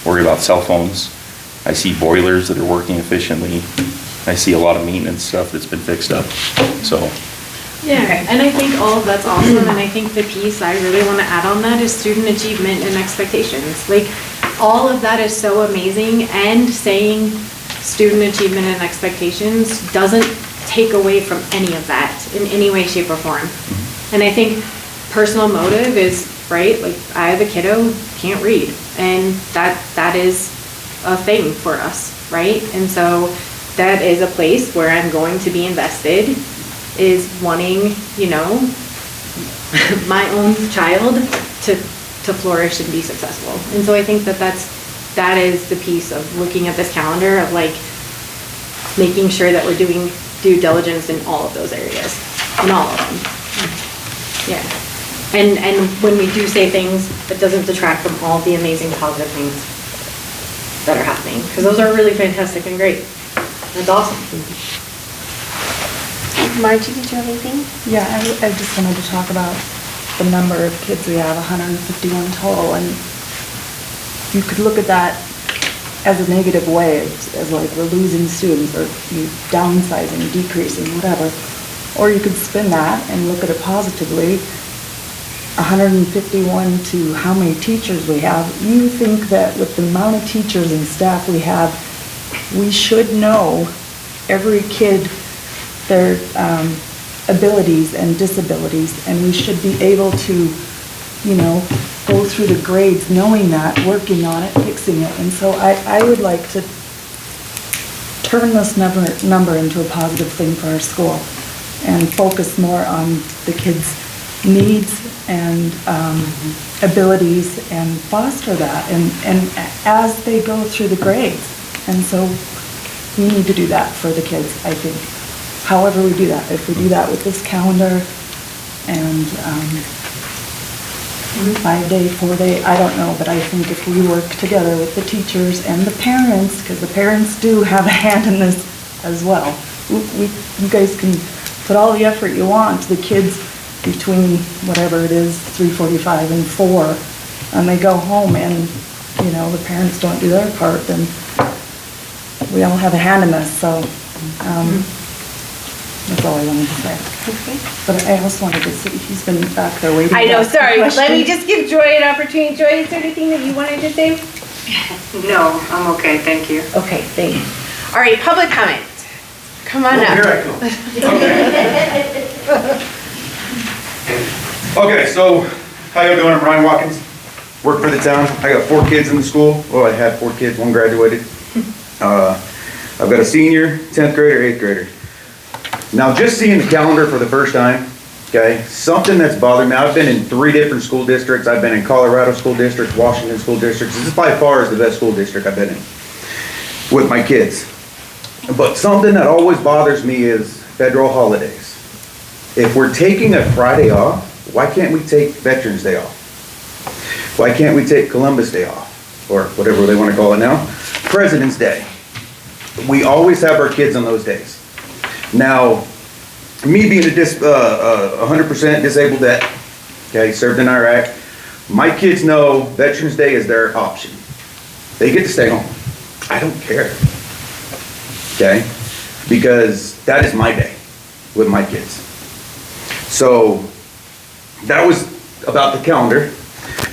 worry about cell phones. I see boilers that are working efficiently. I see a lot of maintenance stuff that's been fixed up, so. Yeah, and I think all of that's awesome, and I think the piece I really want to add on that is student achievement and expectations. Like, all of that is so amazing, and saying student achievement and expectations doesn't take away from any of that in any way, shape, or form. And I think personal motive is, right, like, I have a kiddo, can't read, and that is a thing for us, right? And so that is a place where I'm going to be invested, is wanting, my own child to flourish and be successful. And so I think that is the piece of looking at this calendar of like making sure that we're doing due diligence in all of those areas, in all of them. Yeah. And when we do say things, it doesn't detract from all the amazing positive things that are happening, because those are really fantastic and great. That's awesome. Margie, did you have anything? Yeah, I just wanted to talk about the number of kids we have, 151 total, and you could look at that as a negative way, as like we're losing students or downsizing, decreasing, whatever. Or you could spin that and look at it positively. 151 to how many teachers we have. You think that with the amount of teachers and staff we have, we should know every kid, their abilities and disabilities, and we should be able to, go through the grades knowing that, working on it, fixing it. And so I would like to turn this number into a positive thing for our school and focus more on the kids' needs and abilities and foster that and as they go through the grades. And so we need to do that for the kids, I think. However we do that, if we do that with this calendar and 5-day, 4-day, I don't know, but I think if we work together with the teachers and the parents, because the parents do have a hand in this as well. You guys can put all the effort you want to the kids between whatever it is, 3:45 and 4, and they go home and, the parents don't do their part, then we all have a hand in this, so that's all I wanted to say. Okay. But I also wanted to see, he's been back there waiting. I know, to ask a sorry, let me question. just give Joy an opportunity. Joy, is there anything that you wanted to say? No, I'm okay, thank you. Okay, thank you. All right, public comment. Come on up. Here I come. Okay, so how you doing? I'm Ryan Watkins, work for the town. I got 4 kids in the school. Well, I had 4 kids, 1 graduated. I've got a senior, 10th grader, 8th grader. Now, just seeing the calendar for the first time, okay, something that's bothered me, I've been in 3 different school districts. I've been in Colorado school districts, Washington school districts. This is by far the best school district I've been in with my kids. But something that always bothers me is federal holidays. If we're taking a Friday off, why can't we take Veterans Day off? Why can't we take Columbus Day off? Or whatever they want to call it now. President's Day. We always have our kids on those days. Now, me being a 100% disabled vet, okay, served in Iraq, my kids know Veterans Day is their option. They get to stay home. I don't care. Okay? Because that is my day with my kids. So that was about the calendar.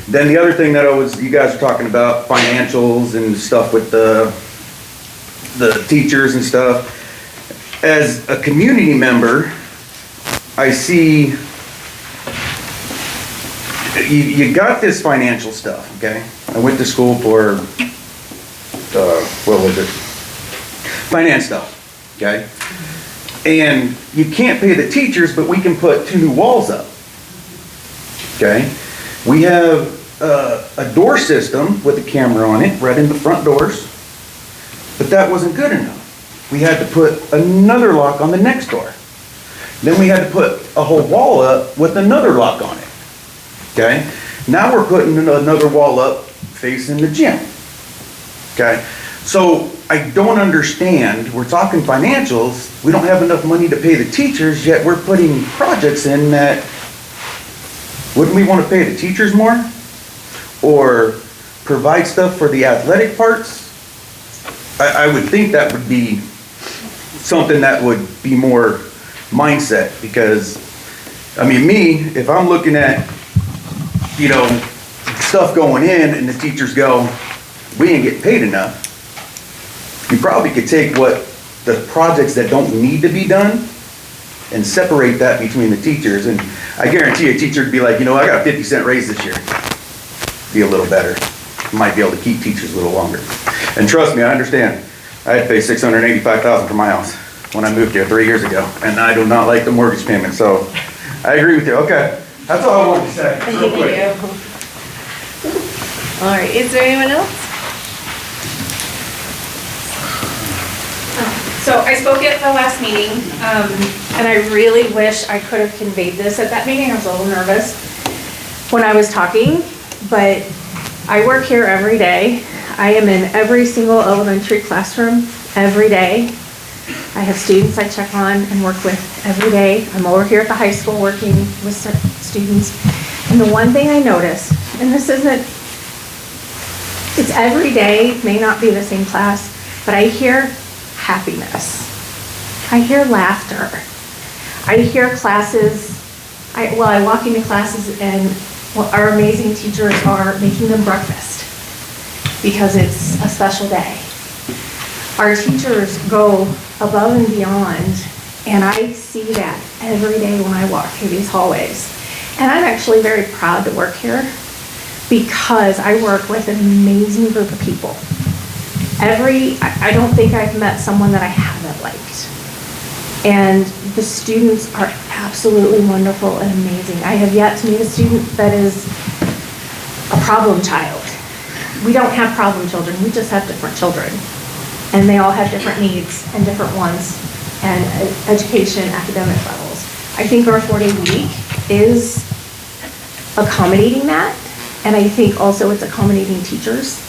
Then the other thing that you guys were talking about, financials and stuff with the teachers and stuff. As a community member, I see you got this financial stuff, okay? I went to school for, what was it? Finance stuff, okay? And you can't pay the teachers, but we can put 2 new walls up, okay? We have a door system with a camera on it, right in the front doors, but that wasn't good enough. We had to put another lock on the next door. Then we had to put a whole wall up with another lock on it. Okay? Now we're putting another wall up facing the gym. Okay? So I don't understand, we're talking financials, we don't have enough money to pay the teachers, yet we're putting projects in that, wouldn't we want to pay the teachers more? Or provide stuff for the athletic parts? I would think that would be something that would be more mindset, because, I mean, me, if I'm looking at, you know, stuff going in and the teachers go, we ain't getting paid enough, you probably could take what the projects that don't need to be done and separate that between the teachers. And I guarantee a teacher would be like, you know, I got a 50-cent raise this year. Be a little better. Might be able to keep teachers a little longer. And trust me, I understand. I had to pay $685,000 for my house when I moved here 3 years ago, and I do not like the mortgage payment. So I agree with you. Okay, that's all I wanted to say. Real quick. All right, is there anyone else? So I spoke at the last meeting, and I really wish I could have conveyed this at that meeting. I was a little nervous when I was talking, but I work here every day. I am in every single elementary classroom every day. I have students I check on and work with every day. I'm over here at the high school working with students. And the one thing I notice, and this isn't, it's every day, may not be the same class, but I hear happiness. I hear laughter. I hear classes, I walk into classes and our amazing teachers are making them breakfast because it's a special day. Our teachers go above and beyond, and I see that every day when I walk through these hallways. And I'm actually very proud to work here because I work with an amazing group of people. I don't think I've met someone that I haven't liked. And the students are absolutely wonderful and amazing. I have yet to meet a student that is a problem child. We don't have problem children, we just have different children. And they all have different needs and different wants and education, academic levels. I think our 4-day week is accommodating that. And I think also it's accommodating teachers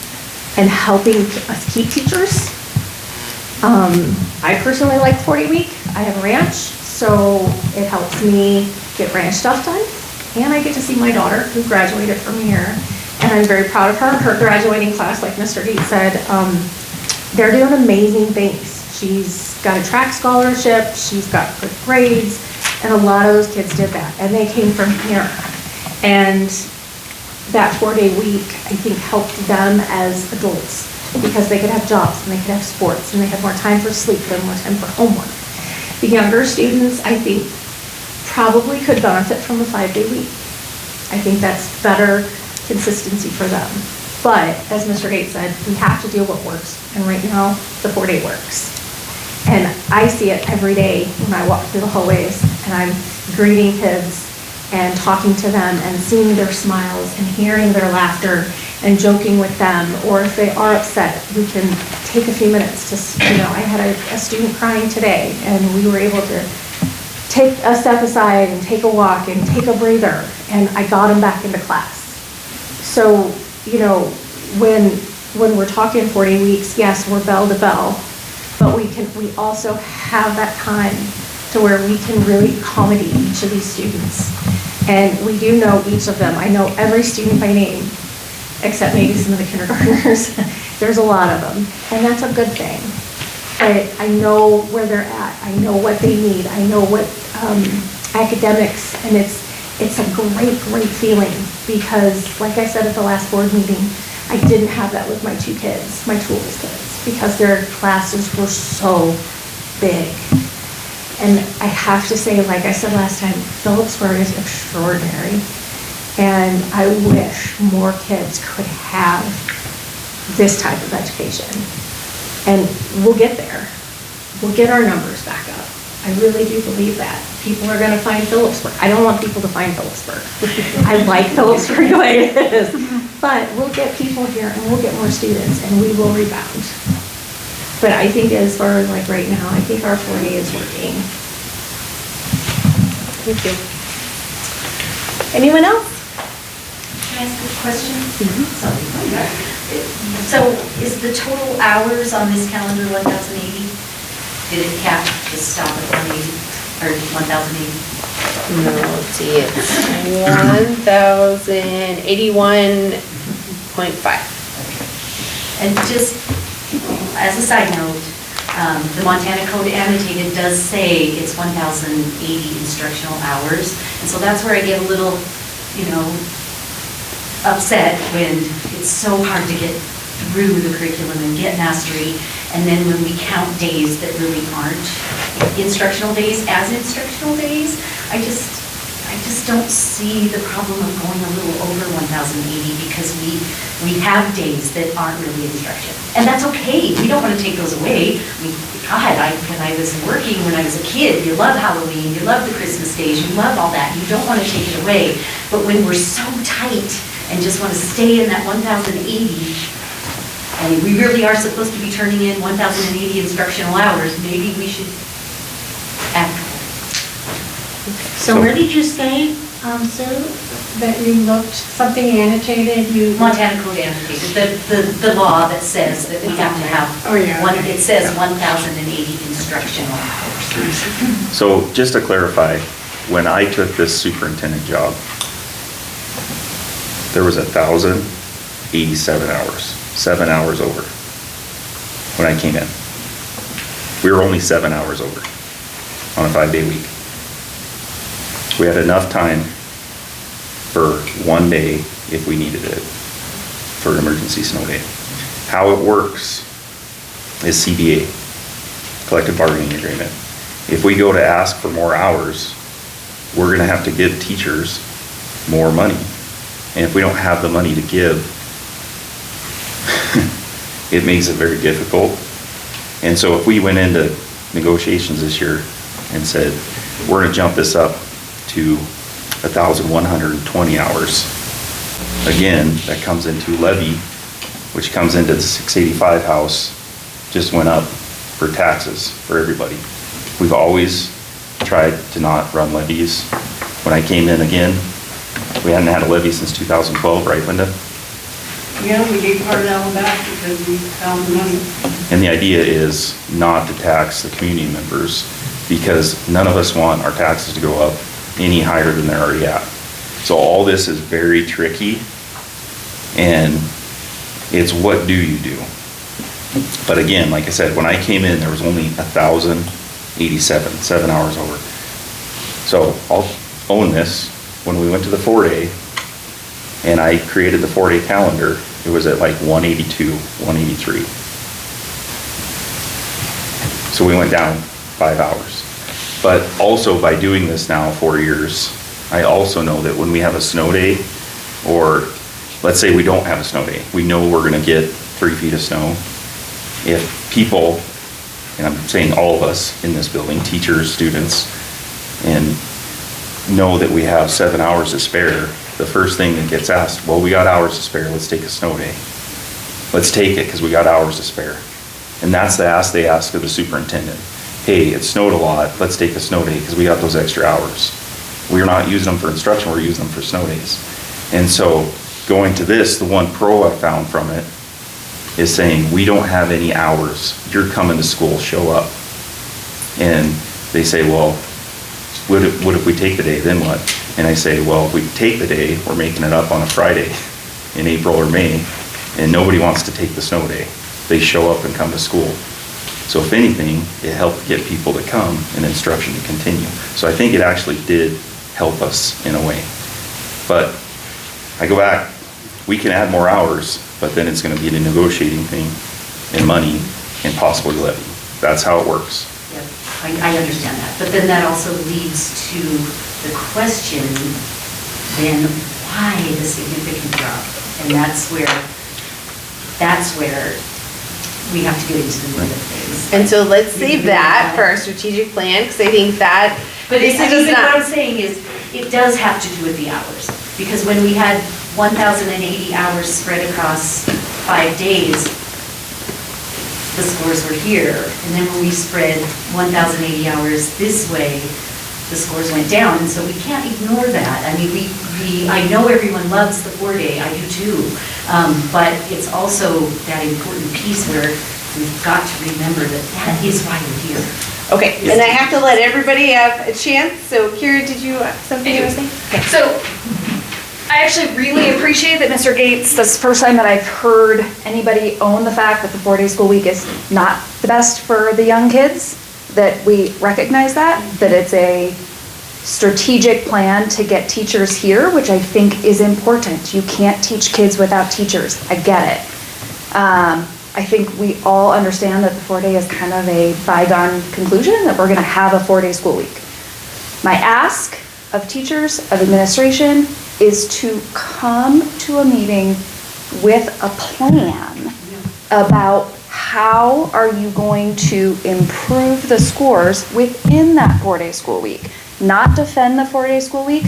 and helping us keep teachers. I personally like 4-day week. I have a ranch, so it helps me get ranch stuff done. And I get to see my daughter who graduated from here. And I'm very proud of her. Her graduating class, like Mr. Gates said, they're doing amazing things. She's got a track scholarship, she's got good grades, and a lot of those kids did that. And they came from here. And that 4-day week, I think, helped them as adults because they could have jobs and they could have sports and they had more time for sleep and more time for homework. The younger students, I think, probably could benefit from a 5-day week. I think that's better consistency for them. But as Mr. Gates said, we have to do what works. And right now, the 4-day works. And I see it every day when I walk through the hallways and I'm greeting kids and talking to them and seeing their smiles and hearing their laughter and joking with them. Or if they are upset, we can take a few minutes to, I had a student crying today and we were able to take a step aside and take a walk and take a breather, and I got him back into class. So, when we're talking 40 weeks, yes, we're bell to bell, but we also have that time to where we can really accommodate each of these students. And we do know each of them. I know every student by name, except maybe some of the kindergartners. There's a lot of them, and that's a good thing. But I know where they're at. I know what they need. I know what academics, and it's a great, great feeling because, like I said at the last board meeting, I didn't have that with my 2 kids, my tools kids, because their classes were so big. And I have to say, like I said last time, Philipsburg is extraordinary. And I wish more kids could have this type of education. And we'll get there. We'll get our numbers back up. I really do believe that. People are going to find Philipsburg. I don't want people to find Philipsburg. I like Philipsburg the way it is. But we'll get people here and we'll get more students and we will rebound. But I think as far as like right now, I think our 4-day is working. Thank you. Anyone else? Can I ask a question? Sorry. So is the total hours on this calendar 1,080? Did it cap, just stop at 180, or 1,080? No, let's see, it's 1,081.5. And just as a side note, the Montana Code annotated does say it's 1,080 instructional hours. And so that's where I get a little, upset when it's so hard to get through the curriculum and get mastery. And then when we count days that really aren't instructional days as instructional days, I just don't see the problem of going a little over 1,080 because we have days that aren't really instruction. And that's okay. We don't want to take those away. God, when I was working, when I was a kid, you love Halloween, you love the Christmas days, you love all that. You don't want to take it away. But when we're so tight and just want to stay in that 1,080, and we really are supposed to be turning in 1,080 instructional hours, maybe we should act. So where did you say, Sue, that you looked, something annotated, you? Montana Code annotated, the law that says that we have to have, it says 1,080 instructional hours. So just to clarify, when I took this superintendent job, there was 1,087 hours, 7 hours over when I came in. We were only 7 hours over on a 5-day week. We had enough time for one day if we needed it for an emergency snow day. How it works is CBA, collective bargaining agreement. If we go to ask for more hours, we're going to have to give teachers more money. And if we don't have the money to give, it makes it very difficult. And so if we went into negotiations this year and said, we're going to jump this up to 1,120 hours, again, that comes into levy, which comes into the 685 house, just went up for taxes for everybody. We've always tried to not run levies. When I came in again, we hadn't had a levy since 2012, right, Linda? Yeah, we gave part of that one back because we found the money. And the idea is not to tax the community members because none of us want our taxes to go up any higher than they're already at. So all this is very tricky, and it's what do you do? But again, like I said, when I came in, there was only 1,087, 7 hours over. So I'll own this. When we went to the 4-day, and I created the 4-day calendar, it was at like 182, 183. So we went down 5 hours. But also by doing this now 4 years, I also know that when we have a snow day, or let's say we don't have a snow day, we know we're gonna get 3 feet of snow. If people, and I'm saying all of us in this building, teachers, students, and know that we have 7 hours to spare, the first thing that gets asked, well, we got hours to spare, let's take a snow day. Let's take it because we got hours to spare. And that's the ask they ask of the superintendent. Hey, it snowed a lot, let's take a snow day because we got those extra hours. We're not using them for instruction, we're using them for snow days. And so going to this, the one pro I found from it is saying, we don't have any hours. You're coming to school, show up. And they say, well, what if we take the day, then what? And I say, well, if we take the day, we're making it up on a Friday in April or May, and nobody wants to take the snow day. They show up and come to school. So if anything, it helped get people to come and instruction to continue. So I think it actually did help us in a way. But I go back, we can add more hours, but then it's going to be a negotiating thing and money and possibly levy. That's how it works. Yep, I understand that. But then that also leads to the question, then why the significant drop? And that's where we have to get into the middle of things. And so let's save that for our strategic plan, because I think that. But what I'm saying is, it does have to do with the hours. Because when we had 1,080 hours spread across 5 days, the scores were here. And then when we spread 1,080 hours this way, the scores went down, and so we can't ignore that. I mean, I know everyone loves the 4-day, I do too, but it's also that important piece where we've got to remember that that is why we're here. Okay, and I have to let everybody have a chance, so Kira, did you have something you want to say? Okay. So, I actually really appreciate that Mr. Gates, this is the first time that I've heard anybody own the fact that the 4-day school week is not the best for the young kids, that we recognize that it's a strategic plan to get teachers here, which I think is important. You can't teach kids without teachers, I get it. I think we all understand that the 4-day is kind of a bygone conclusion, that we're gonna have a 4-day school week. My ask of teachers, of administration, is to come to a meeting with a plan about how are you going to improve the scores within that 4-day school week. Not defend the 4-day school week,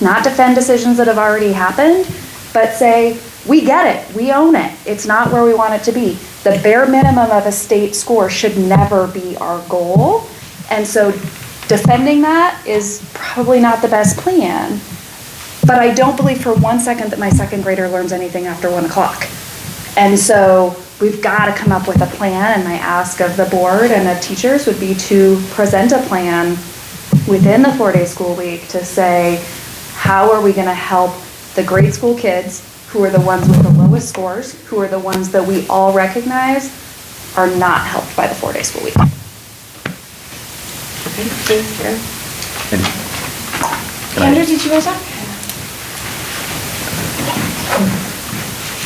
not defend decisions that have already happened, but say, we get it, we own it, it's not where we want it to be. The bare minimum of a state score should never be our goal, and so defending that is probably not the best plan. But I don't believe for 1 second that my second grader learns anything after 1 o'clock. And so we've got to come up with a plan, and my ask of the board and the teachers would be to present a plan within the 4-day school week to say, how are we going to help the grade school kids, who are the ones with the lowest scores, who are the ones that we all recognize are not helped by the 4-day school week. Okay, thanks, Karen. Kendra, did you guys have?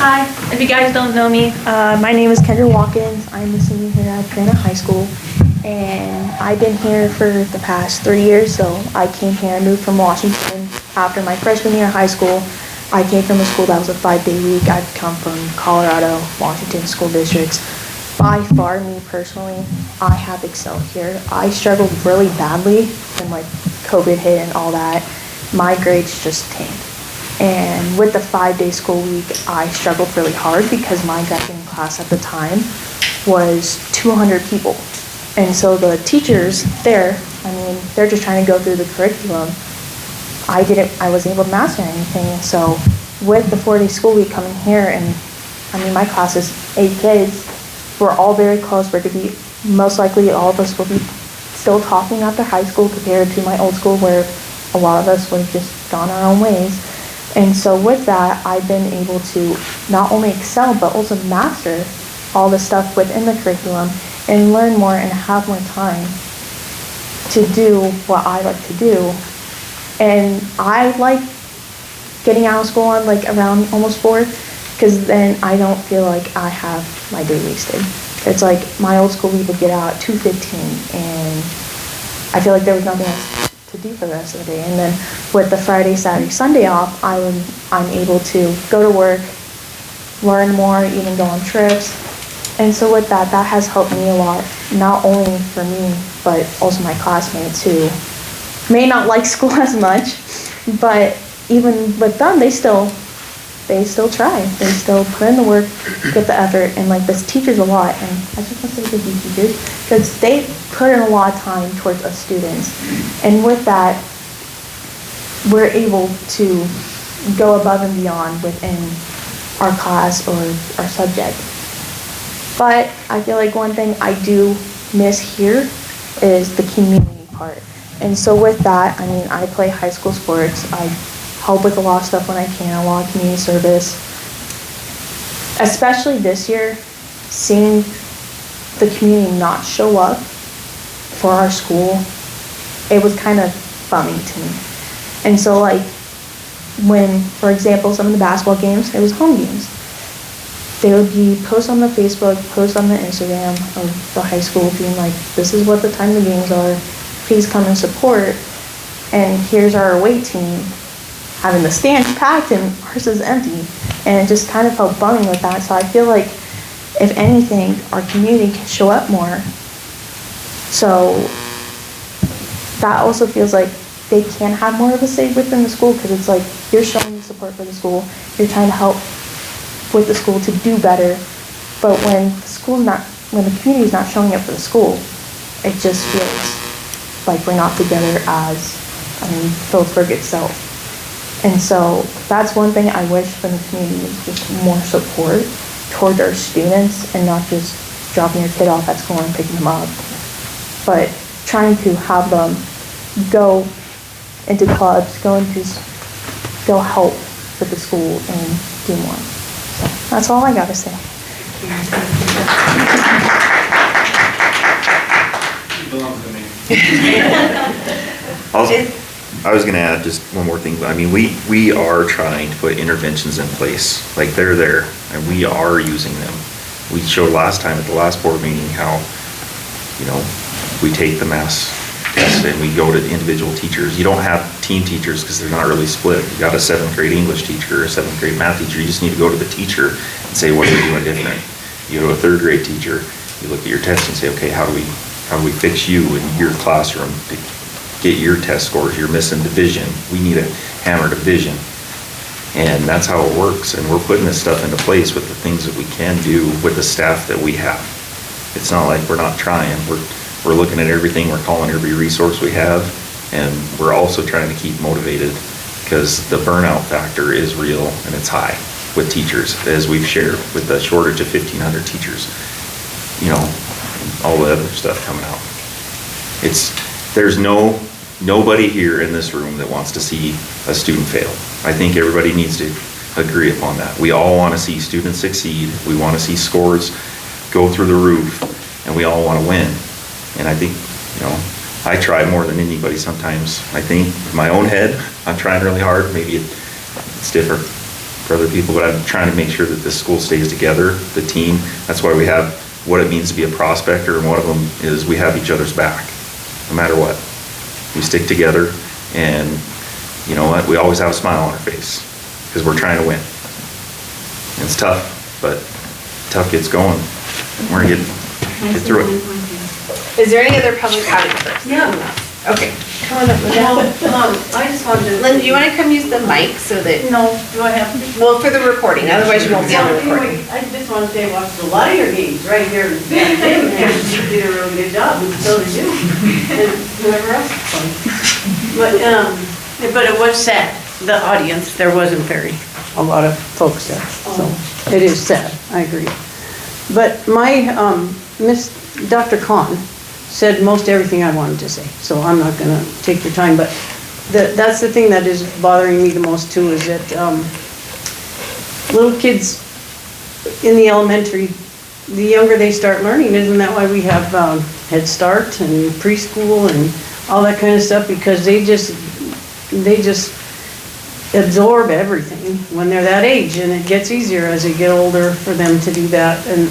Hi, if you guys don't know me, my name is Kendra Watkins. I'm a senior here at Granite High School, and I've been here for the past 3 years. So I came here, I moved from Washington after my freshman year of high school. I came from a school that was a 5-day week. I've come from Colorado, Washington school districts. By far, me personally, I have excelled here. I struggled really badly when like COVID hit and all that. My grades just tanked. And with the 5-day school week, I struggled really hard because my graduating class at the time was 200 people. And so the teachers there, I mean, they're just trying to go through the curriculum. I wasn't able to master anything. So with the 4-day school week coming here, and I mean, my class is 8 kids. We're all very close. We're to be, most likely all of us will be still talking after high school compared to my old school where a lot of us would have just gone our own ways. And so with that, I've been able to not only excel, but also master all the stuff within the curriculum and learn more and have more time to do what I like to do. And I like getting out of school on like around almost 4, because then I don't feel like I have my day wasted. It's like my old school, we would get out at 2:15, and I feel like there was nothing else to do for the rest of the day. And then with the Friday, Saturday, Sunday off, I'm able to go to work, learn more, even go on trips. And so with that has helped me a lot, not only for me, but also my classmates who may not like school as much, but even with them, they still try. They still put in the work, get the effort, and like this teaches a lot. And I just want to say thank you, teachers, because they put in a lot of time towards us students. And with that, we're able to go above and beyond within our class or our subject. But I feel like one thing I do miss here is the community part. And so with that, I mean, I play high school sports. I help with a lot of stuff when I can, a lot of community service. Especially this year, seeing the community not show up for our school, it was kind of bumming to me. And so like when, for example, some of the basketball games, it was home games. There would be posts on the Facebook, posts on the Instagram of the high school being like, this is what the time the games are, please come and support. And here's our away team having the stands packed and ours is empty. And it just kind of felt bumming with that. So I feel like, if anything, our community can show up more. So that also feels like they can have more of a say within the school, because it's like you're showing the support for the school, you're trying to help with the school to do better. But when the community is not showing up for the school, it just feels like we're not together as, Philipsburg itself. And so that's one thing I wish from the community is just more support towards our students and not just dropping your kid off at school and picking them up, but trying to have them go into clubs, go help with the school and do more. So that's all I gotta say. I was gonna add just one more thing. I mean, we are trying to put interventions in place, like they're there, and we are using them. We showed last time at the last board meeting how, we take the mass test and we go to individual teachers. You don't have team teachers because they're not really split. You got a 7th grade English teacher or a 7th grade math teacher. You just need to go to the teacher and say, what are we doing different? You go to a 3rd grade teacher, you look at your test and say, okay, how do we fix you in your classroom to get your test scores? You're missing division. We need to hammer division. And that's how it works. And we're putting this stuff into place with the things that we can do with the staff that we have. It's not like we're not trying. We're looking at everything. We're calling every resource we have. And we're also trying to keep motivated because the burnout factor is real and it's high with teachers, as we've shared with the shortage of 1,500 teachers. All the other stuff coming out. There's nobody here in this room that wants to see a student fail. I think everybody needs to agree upon that. We all want to see students succeed. We want to see scores go through the roof, and we all want to win. And I think, I try more than anybody sometimes. I think in my own head, I'm trying really hard. Maybe it's different for other people, but I'm trying to make sure that this school stays together, the team. That's why we have what it means to be a prospector, and one of them is we have each other's back, no matter what. We stick together, and you know what? We always have a smile on our face because we're trying to win. And it's tough, but tough gets going. We're gonna get through it. Is there any other public comment first? Yeah. Okay, come on up, Linda. I just wanted to. Linda, do you want to come use the mic so that? No, do I have to? Well, for the recording, otherwise you won't be on the recording. I just want to say I watched a lot of your games right here in San Jim, and you did a really good job, and so did you, and whoever else. But it was sad, the audience, there wasn't a lot of folks there, so it is sad, I agree. But my, Dr. Khan said most everything I wanted to say, so I'm not gonna take your time, but that's the thing that is bothering me the most too, is that little kids in the elementary, the younger they start learning, isn't that why we have Head Start and preschool and all that kind of stuff? Because they just absorb everything when they're that age, and it gets easier as they get older for them to do that. And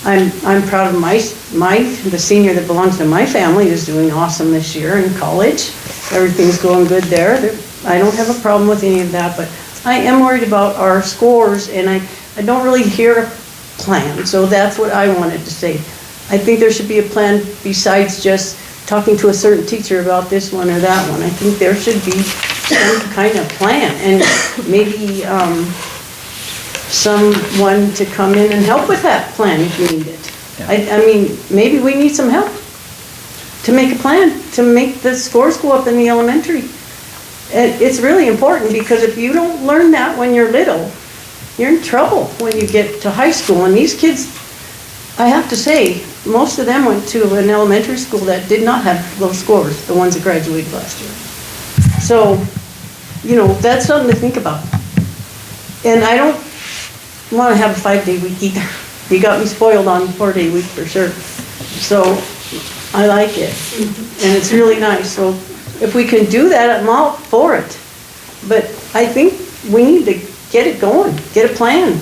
I'm proud of the senior that belongs to my family is doing awesome this year in college. Everything's going good there. I don't have a problem with any of that, but I am worried about our scores, and I don't really hear a plan. So that's what I wanted to say. I think there should be a plan besides just talking to a certain teacher about this one or that one. I think there should be some kind of plan, and maybe someone to come in and help with that plan if you need it. I mean, maybe we need some help to make a plan, to make the scores go up in the elementary. It's really important, because if you don't learn that when you're little, you're in trouble when you get to high school. And these kids, I have to say, most of them went to an elementary school that did not have low scores, the ones that graduated last year. So, that's something to think about. And I don't want to have a 5-day week either. You got me spoiled on 4-day week for sure. So I like it, and it's really nice. So if we can do that, I'm all for it. But I think we need to get it going, get a plan.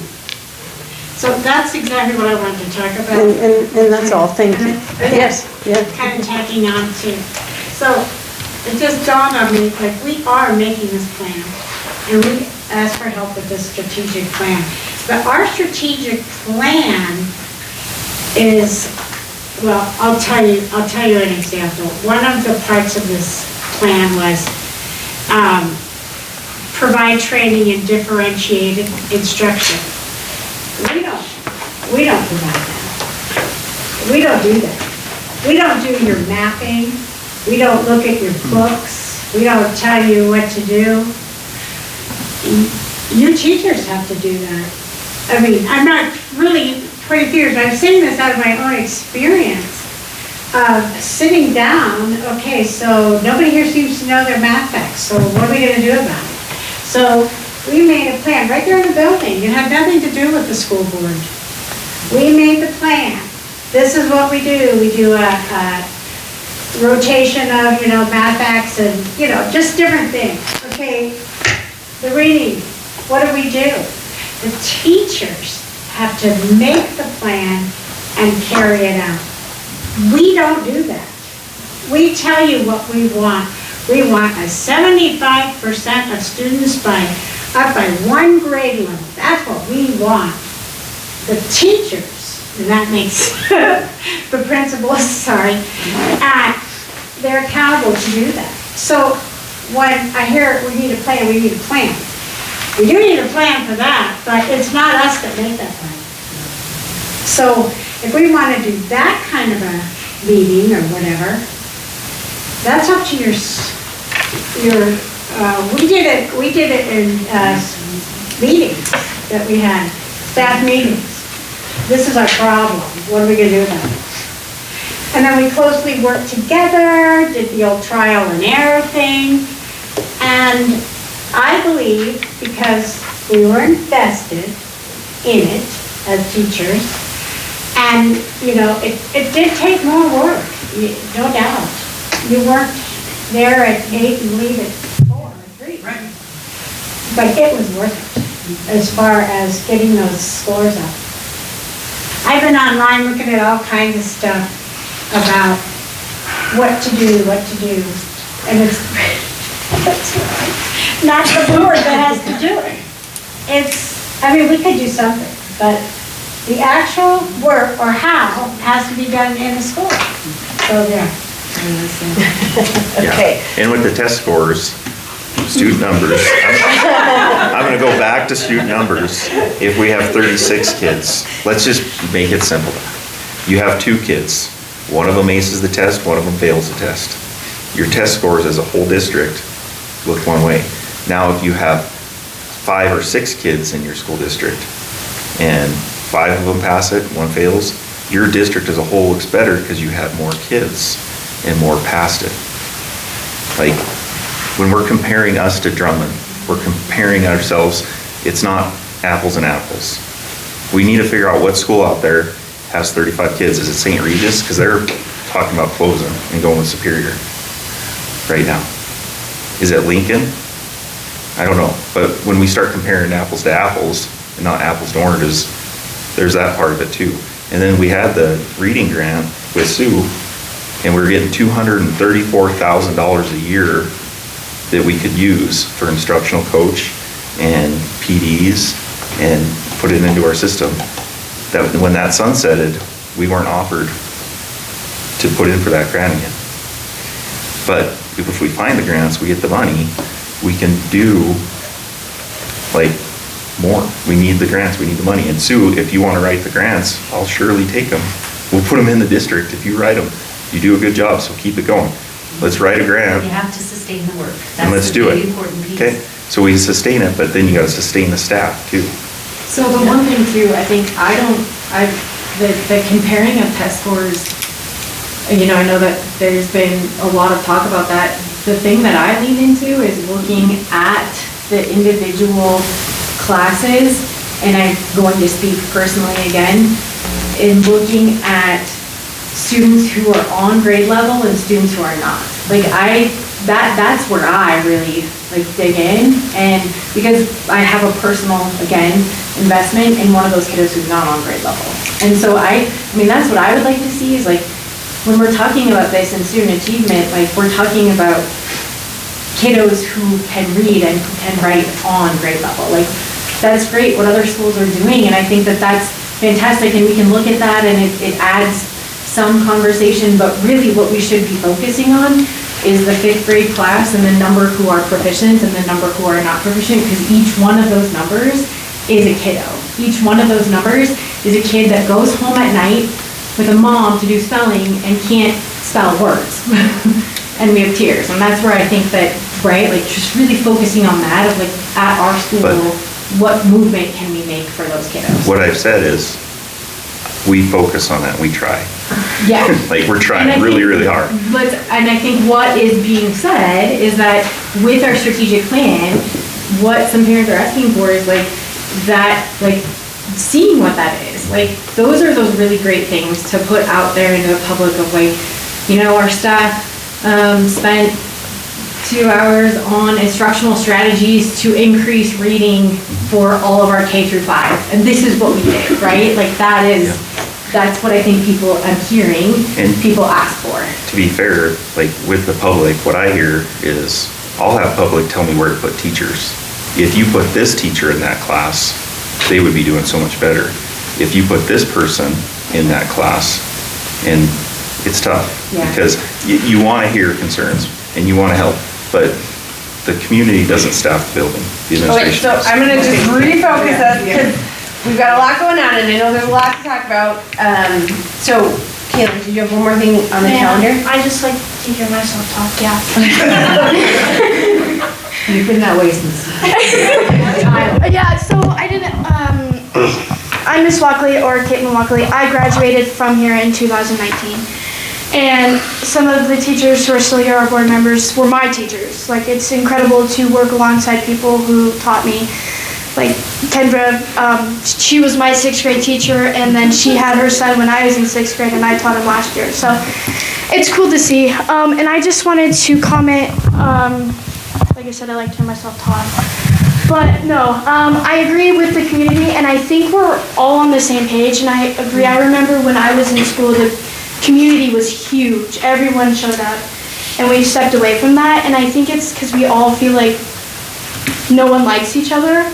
So that's exactly what I wanted to talk about. And that's all, thank you. Yes, yeah. Kind of tacking on to. So it just dawned on me, like, we are making this plan, and we asked for help with this strategic plan. But our strategic plan is, well, I'll tell you an example. One of the parts of this plan was provide training in differentiated instruction. We don't provide that. We don't do that. We don't do your mapping. We don't look at your books. We don't tell you what to do. You teachers have to do that. I mean, I'm not really pointing fingers, I'm saying this out of my own experience. Sitting down, okay, so nobody here seems to know their math facts, so what are we gonna do about it? So we made a plan right there in the building. It had nothing to do with the school board. We made the plan. This is what we do. We do a rotation of, math facts and, just different things. Okay, the reading, what do? The teachers have to make the plan and carry it out. We don't do that. We tell you what we want. We want a 75% of students up by one grade level. That's what we want. The teachers, and that makes the principals, sorry, they're accountable to do that. So when I hear we need a plan, we need a plan. We do need a plan for that, but it's not us that make that plan. So if we want to do that kind of a meeting or whatever, that's up to we did it in meetings that we had, staff meetings. This is our problem. What are we going to do about it? And then we closely worked together, did the old trial and error thing, and I believe because we were invested in it as teachers, and it did take more work, no doubt. You weren't there at 8 and leave at 4 or 3. Right. But it was worth it as far as getting those scores up. I've been online looking at all kinds of stuff about what to do, and it's not the board that has to do it. We could do something, but the actual work or how has to be done in the school. So there. Okay. And with the test scores, student numbers, I'm going to go back to student numbers. If we have 36 kids, let's just make it simple. You have 2 kids. One of them aces the test, one of them fails the test. Your test scores as a whole district look one way. Now, if you have 5 or 6 kids in your school district and 5 of them pass it, 1 fails, your district as a whole looks better because you have more kids and more passed it. Like, when we're comparing us to Drummond, we're comparing ourselves, it's not apples and apples. We need to figure out what school out there has 35 kids. Is it St. Regis? Because they're talking about closing and going with Superior right now. Is it Lincoln? I don't know. But when we start comparing apples to apples and not apples to oranges, there's that part of it too. And then we had the reading grant with Sue, and we were getting $234,000 a year that we could use for instructional coach and PDs and put it into our system. That when that sunsetted, we weren't offered to put in for that grant again. But if we find the grants, we get the money, we can do like more. We need the grants, we need the money. And Sue, if you want to write the grants, I'll surely take them. We'll put them in the district if you write them. You do a good job, so keep it going. Let's write a grant. You have to sustain the work. And let's do it. Okay, so we sustain it, but then you gotta sustain the staff too. So the one thing too, I think the comparing of test scores, I know that there's been a lot of talk about that. The thing that I lean into is looking at the individual classes, and I'm going to speak personally again, in looking at students who are on grade level and students who are not. That's where I really dig in, and because I have a personal, again, investment in one of those kiddos who's not on grade level. And so that's what I would like to see is when we're talking about this in student achievement, we're talking about kiddos who can read and who can write on grade level. That's great what other schools are doing, and I think that that's fantastic, and we can look at that and it adds some conversation, but really what we should be focusing on is the 5th grade class and the number who are proficient and the number who are not proficient, because each one of those numbers is a kiddo. Each one of those numbers is a kid that goes home at night with a mom to do spelling and can't spell words. and we have tiers, and that's where I think that, right, like just really focusing on that of like at our school, what movement can we make for those kiddos? What I've said is, we focus on that, and we try. Yeah. Like, we're trying And I really, think- really hard. And I think what is being said is that with our strategic plan, what some parents are asking for is like that, like seeing what that is. Like, those are those really great things to put out there into the public of like, our staff spent 2 hours on instructional strategies to increase reading for all of our K through 5. And this is what we did, right? Like that's what I think I'm hearing And people ask for. To be fair, like with the public, what I hear is, I'll have public tell me where to put teachers. If you put this teacher in that class, they would be doing so much better. If you put this person in that class, and it's tough. Yeah. Because you want to hear concerns and you want to help, but the community doesn't staff the building, the Okay, administration so does. I'm gonna just refocus us, because we've got a lot going on, and I know there's a lot to talk about. So, Kayla, did you have one more thing on the calendar? I just like to hear myself talk, yeah. You've been that way since. Yeah, so I didn't, I'm Miss Walkley, or Caitlin Walkley. I graduated from here in 2019. And some of the teachers who are still here, our board members, were my teachers. Like, it's incredible to work alongside people who taught me. Like Kendra, she was my 6th grade teacher, and then she had her son when I was in 6th grade, and I taught him last year. So it's cool to see. And I just wanted to comment, like I said, I like to hear myself talk. But no, I agree with the community, and I think we're all on the same page, and I agree. I remember when I was in school, the community was huge. Everyone showed up, and we stepped away from that, and I think it's because we all feel like no one likes each other,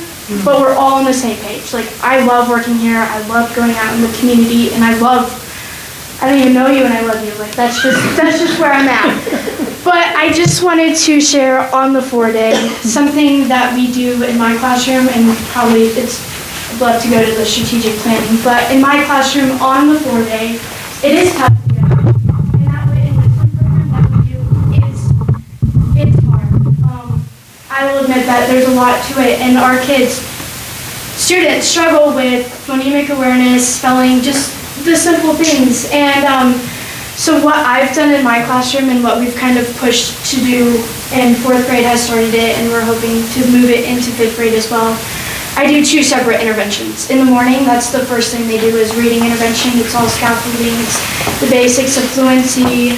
but we're all on the same page. Like, I love working here, I love going out in the community, and I don't even know you and I love you. Like, that's just where I'm at. But I just wanted to share on the 4-day something that we do in my classroom, and probably I'd love to go to the strategic planning, but in my classroom on the 4-day, it is tough to get out. And that way, in the swim program that we do, it's hard. I will admit that there's a lot to it, and our students struggle with phonemic awareness, spelling, just the simple things. And so what I've done in my classroom and what we've kind of pushed to do in 4th grade has started it, and we're hoping to move it into 5th grade as well. I do 2 separate interventions. In the morning, that's the first thing they do is reading intervention. It's all scaffolding. It's the basics of fluency,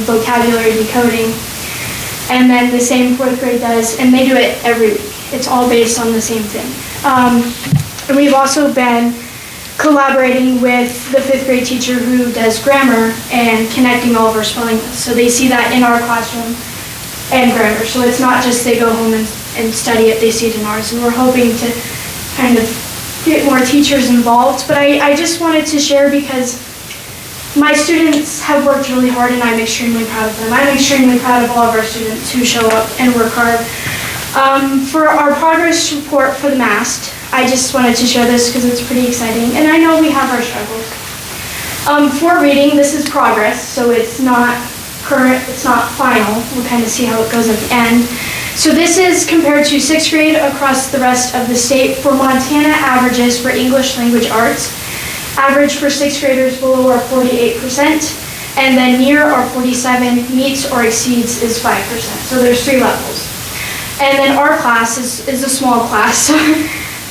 vocabulary decoding. And then the same 4th grade does, and they do it every week. It's all based on the same thing. And we've also been collaborating with the 5th grade teacher who does grammar and connecting all of our spelling lists. So they see that in our classroom and grammar. So it's not just they go home and study it, they see it in ours. And we're hoping to kind of get more teachers involved. But I just wanted to share because my students have worked really hard, and I'm extremely proud of them. I'm extremely proud of all of our students who show up and work hard. For our progress report for the MAST, I just wanted to show this because it's pretty exciting, and I know we have our struggles. For reading, this is progress, so it's not current, it's not final. We'll kind of see how it goes at the end. So this is compared to 6th grade across the rest of the state. For Montana, averages for English language arts. Average for 6th graders below are 48%, and then near or 47, meets or exceeds is 5%. So there's 3 levels. And then our class is a small class.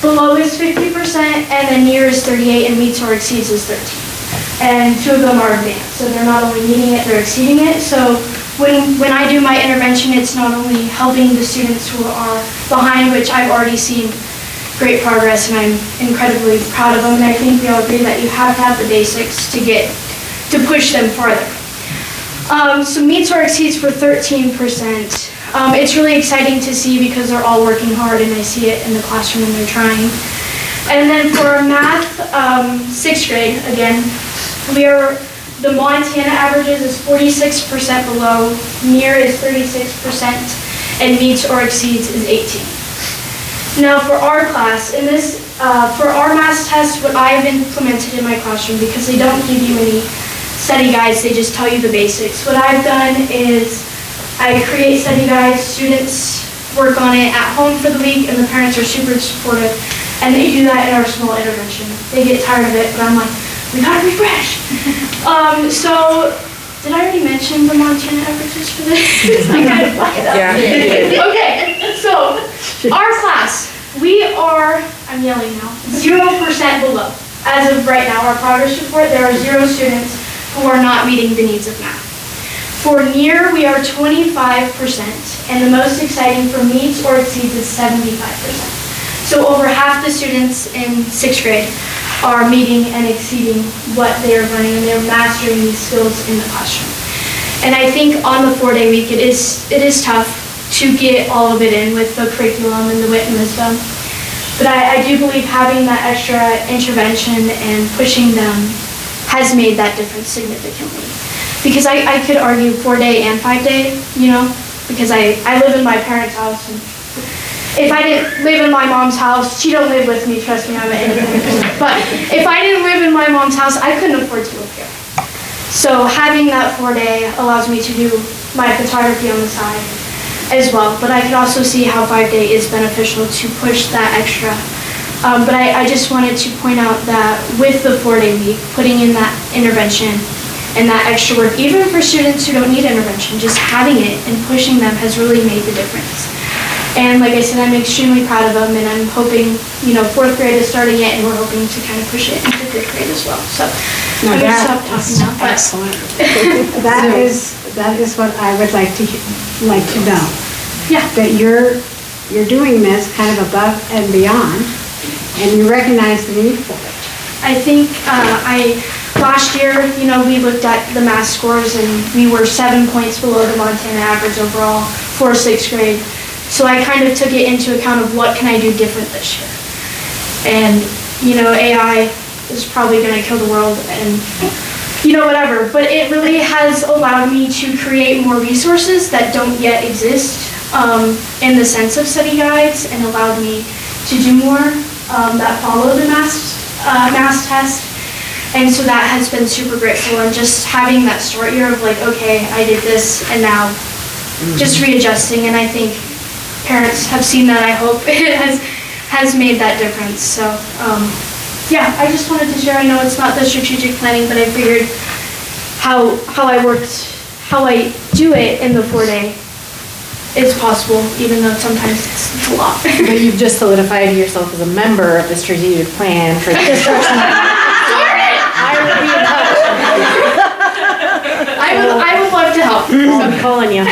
Below is 50%, and then near is 38, and meets or exceeds is 13. And 2 of them are advanced, so they're not only meeting it, they're exceeding it. So when I do my intervention, it's not only helping the students who are behind, which I've already seen great progress, and I'm incredibly proud of them, and I think we all agree that you have to have the basics to push them farther. So meets or exceeds for 13%. It's really exciting to see because they're all working hard, and I see it in the classroom and they're trying. And then for math, 6th grade, again, the Montana averages is 46% below, near is 36%, and meets or exceeds is 18. Now for our class, in this, for our math test, what I have implemented in my classroom, because they don't give you any study guides, they just tell you the basics. What I've done is I create study guides, students work on it at home for the week, and the parents are super supportive, and they do that in our small intervention. They get tired of it, but I'm like, we gotta refresh. So, did I already mention the Montana averages for this? I gotta fuck it up. Yeah, you did. Okay, so, our class, we are, I'm yelling now, 0% below. As of right now, our progress report, there are 0 students who are not meeting the needs of math. For near, we are 25%, and the most exciting for meets or exceeds is 75%. So over half the students in 6th grade are meeting and exceeding what they are learning, and they're mastering these skills in the classroom. And I think on the 4-day week, it is tough to get all of it in with the curriculum and the wit and wisdom. But I do believe having that extra intervention and pushing them has made that difference significantly. Because I could argue 4-day and 5-day, you know, because I live in my parents' house. And if I didn't live in my mom's house, she don't live with me, trust me, I'm an independent. But if I didn't live in my mom's house, I couldn't afford to live here. So having that 4-day allows me to do my photography on the side as well. But I could also see how 5-day is beneficial to push that extra. But I just wanted to point out that with the 4-day week, putting in that intervention and that extra work, even for students who don't need intervention, just having it and pushing them has really made the difference. And like I said, I'm extremely proud of them, and I'm hoping, you know, 4th grade is starting it, and we're hoping to kind of push it into 5th grade as well. So Now I'm going to that stop talking is now. But excellent. That is what I would like to know. Yeah. That you're doing this kind of above and beyond, and you recognize the need for it. I think last year, you know, we looked at the math scores, and we were 7 points below the Montana average overall for 6th grade. So I kind of took it into account of what can I do different this year. And, you know, AI is probably going to kill the world and, you know, whatever. But it really has allowed me to create more resources that don't yet exist in the sense of study guides, and allowed me to do more that follow the math test. And so that has been super grateful, and just having that start year of like, okay, I did this, and now just readjusting. And I think parents have seen that. I hope it has made that difference. So yeah, I just wanted to share. I know it's not the strategic planning, but I figured how I do it in the 4-day is possible, even though sometimes it's a lot. But you've just solidified yourself as a member of the strategic plan for the district. I would love to help. I'm calling you.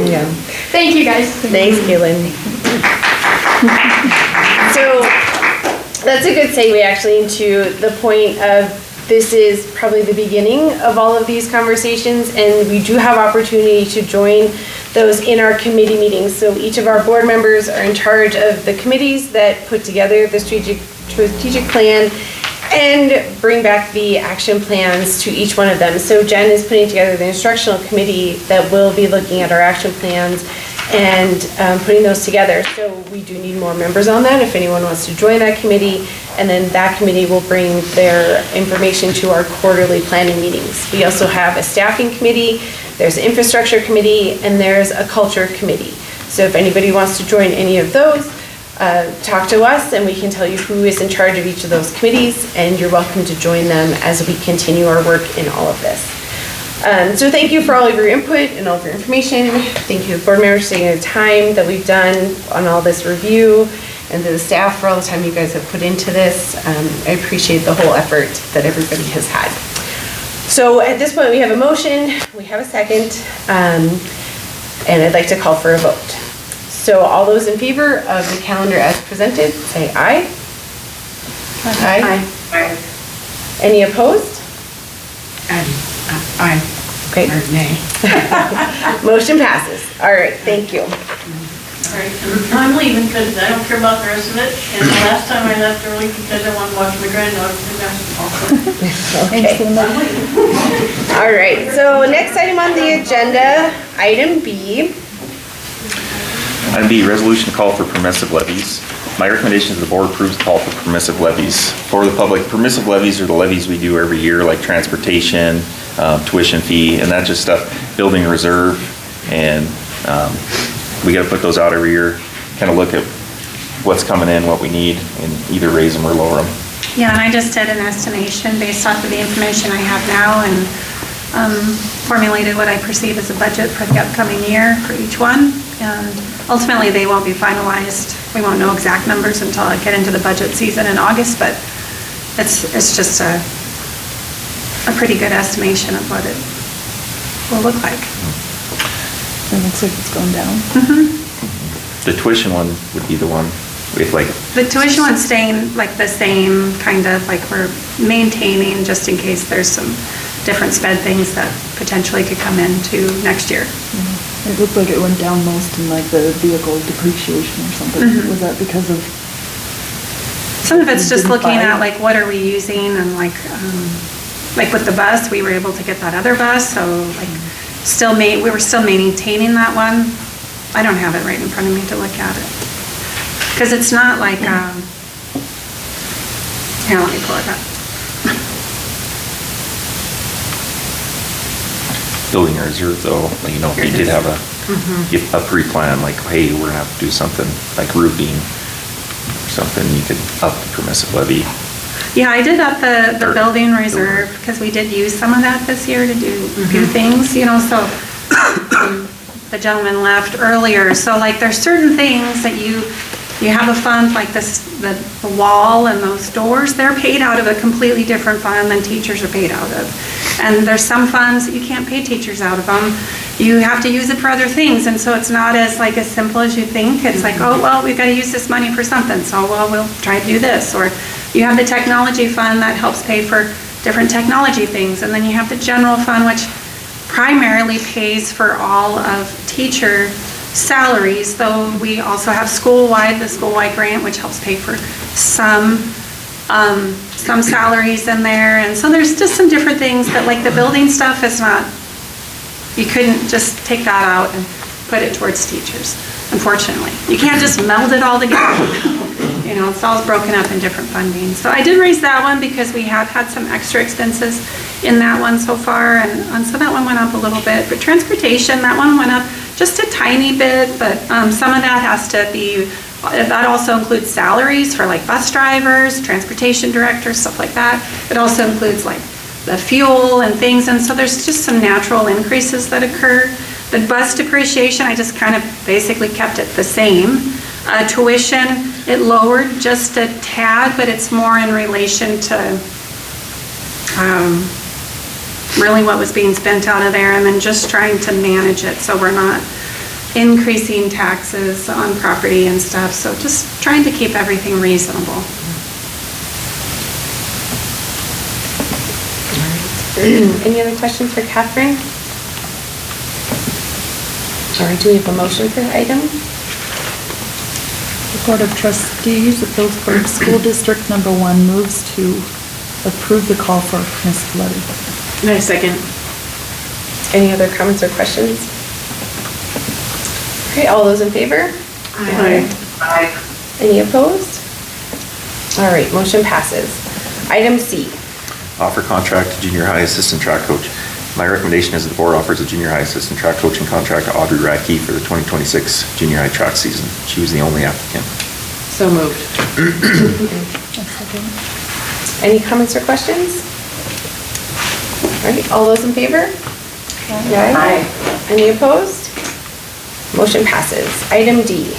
Yeah. Thank you, guys. Thanks, Kaylin. So that's a good segue actually into the point of this is probably the beginning of all of these conversations, and we do have opportunity to join those in our committee meetings. So each of our board members are in charge of the committees that put together the strategic plan and bring back the action plans to each one of them. So Jen is putting together the instructional committee that will be looking at our action plans and putting those together. So we do need more members on that if anyone wants to join that committee. And then that committee will bring their information to our quarterly planning meetings. We also have a staffing committee, there's an infrastructure committee, and there's a culture committee. So if anybody wants to join any of those, talk to us and we can tell you who is in charge of each of those committees, and you're welcome to join them as we continue our work in all of this. So thank you for all of your input and all of your information. Thank you, board members, for taking the time that we've done on all this review, and to the staff for all the time you guys have put into this. I appreciate the whole effort that everybody has had. So at this point, we have a motion, we have a second, and I'd like to call for a vote. So all those in favor of the calendar as presented, say aye. Aye. Aye. Any opposed? Aye. Okay. Or nay. Motion passes. All right, thank you. All right, I'm leaving because I don't care about the rest of it. And the last time I left early because I wanted to watch my granddaughter play basketball. Okay. All right, so next item on the agenda, item B. Item B, resolution to call for permissive levies. My recommendation is the board approves the call for permissive levies. For the public, permissive levies are the levies we do every year, like transportation, tuition fee, and that's just stuff, building a reserve, and We gotta put those out every year, kind of look at what's coming in, what we need, and either raise them or lower them. Yeah, and I just did an estimation based off of the information I have now and formulated what I perceive as a budget for the upcoming year for each one. And ultimately, they won't be finalized. We won't know exact numbers until I get into the budget season in August, but it's just a pretty good estimation of what it will look like. It looks like it's going down. The tuition one would be the one, if like, The tuition one's staying like the same, kind of like we're maintaining just in case there's some different sped things that potentially could come into next year. It looked like it went down most in like the vehicle depreciation or something. Was that because of? Some of it's just Didn't looking buy? at like what are we using and like with the bus, we were able to get that other bus, so like we were still maintaining that one. I don't have it right in front of me to look at it. Because it's not like, here, let me pull it up. building a reserve though, like, you know, if you did have a pre-plan, like, hey, we're gonna have to do something like roofing or something, you could up the permissive levy. Yeah, I did up the building reserve because we did use some of that this year to do a few things, you know, so the gentleman left earlier. So like there's certain things that you have a fund like this, the wall and those doors, they're paid out of a completely different fund than teachers are paid out of. And there's some funds that you can't pay teachers out of them. You have to use it for other things. And so it's not as like as simple as you think. It's like, oh, well, we've got to use this money for something. So, well, we'll try to do this. Or you have the technology fund that helps pay for different technology things. And then you have the general fund, which primarily pays for all of teacher salaries, though we also have the school-wide grant, which helps pay for some salaries in there. And so there's just some different things that like the building stuff is not, you couldn't just take that out and put it towards teachers, unfortunately. You can't just meld it all together. You know, it's all broken up in different funding. So I did raise that one because we have had some extra expenses in that one so far, and so that one went up a little bit. But transportation, that one went up just a tiny bit, but some of that has to be, that also includes salaries for like bus drivers, transportation directors, stuff like that. It also includes like the fuel and things, and so there's just some natural increases that occur. The bus depreciation, I just kind of basically kept it the same. Tuition, it lowered just a tad, but it's more in relation to really what was being spent out of there, and then just trying to manage it so we're not increasing taxes on property and stuff. So just trying to keep everything reasonable. Any other questions for Catherine? All right, do we have a motion for the item? The Board of Trustees of Philipsburg School District Number 1 moves to approve the call for a municipal levy. And I second. Any other comments or questions? Okay, all those in favor? Aye. Any opposed? All right, motion passes. Item C. Offer contract to junior high assistant track coach. My recommendation is that the board offers a junior high assistant track coaching contract to Audrey Radke for the 2026 junior high track season. She was the only applicant. So moved. Any comments or questions? All right, all those in favor? Aye. Any opposed? Motion passes. Item D.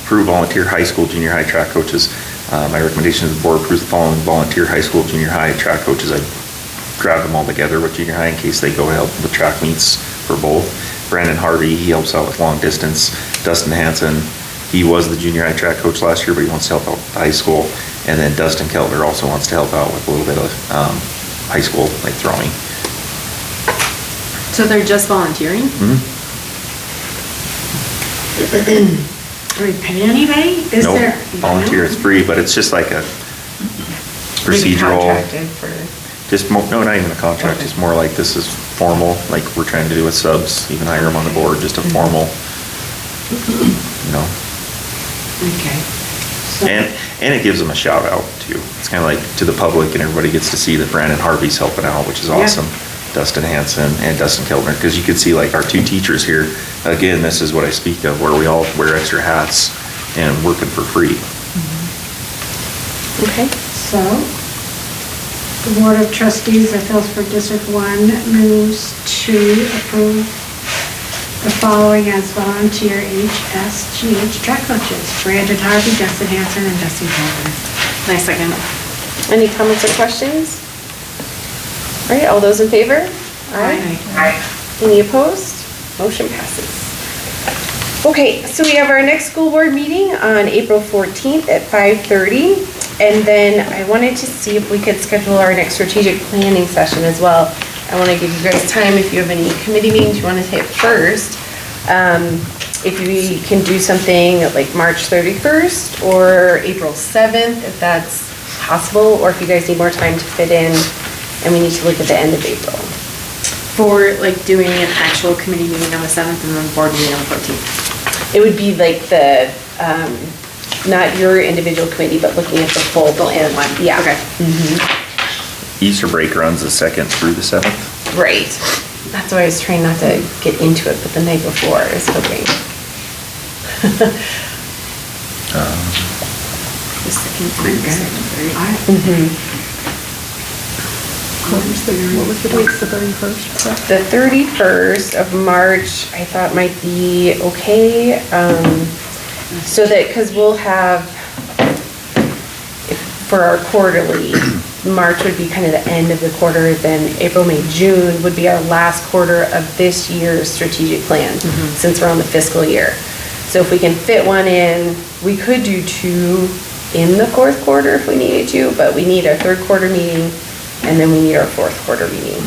Approve volunteer high school junior high track coaches. My recommendation is the board approves the following volunteer high school junior high track coaches. I grabbed them all together with junior high in case they go help with track meets for both. Brandon Harvey, he helps out with long distance. Dustin Hanson, he was the junior high track coach last year, but he wants to help out with high school. And then Dustin Keltner also wants to help out with a little bit of high school, like throwing. So they're just volunteering? Are we paying anybody? Nope, volunteer, it's free, but it's just like a procedural. Contracted for. Just no, not even a contract, it's more like this is formal, like we're trying to do with subs, even hire them on the board, just a formal, you know. Okay. And it gives them a shout out too. It's kind of like to the public and everybody gets to see that Brandon Harvey's helping out, which is awesome. Dustin Hanson and Dustin Keltner, because you can see like our two teachers here, again, this is what I speak of, where we all wear extra hats and working for free. Okay, so the Board of Trustees of Philipsburg District 1 moves to approve the following as volunteer HSGH track coaches: Brandon Harvey, Dustin Hanson, and Dustin Calvin. Nice second. Any comments or questions? All right, all those in favor? Aye. Any opposed? Motion passes. Okay, so we have our next school board meeting on April 14th at 5:30. And then I wanted to see if we could schedule our next strategic planning session as well. I want to give you guys time if you have any committee meetings you want to hit first. If we can do something like March 31st or April 7th, if that's possible, or if you guys need more time to fit in and we need to look at the end of April. For like doing an actual committee meeting on the 7th and then board meeting on the 14th. It would be like the, not your individual committee, but looking at the full plan. Yeah. Okay. Easter break runs the 2nd through the 7th. Right. That's why I was trying not to get into it, but the night before I was hoping. The 2nd through the 7th, What was the date, the 31st? The 31st of March, I thought might be okay, so that, because we'll have, for our quarterly, March would be kind of the end of the quarter, then April, May, June would be our last quarter of this year's strategic plan, since we're on the fiscal year. So if we can fit one in, we could do 2 in the 4th quarter if we needed to, but we need our 3rd quarter meeting, and then we need our 4th quarter meeting,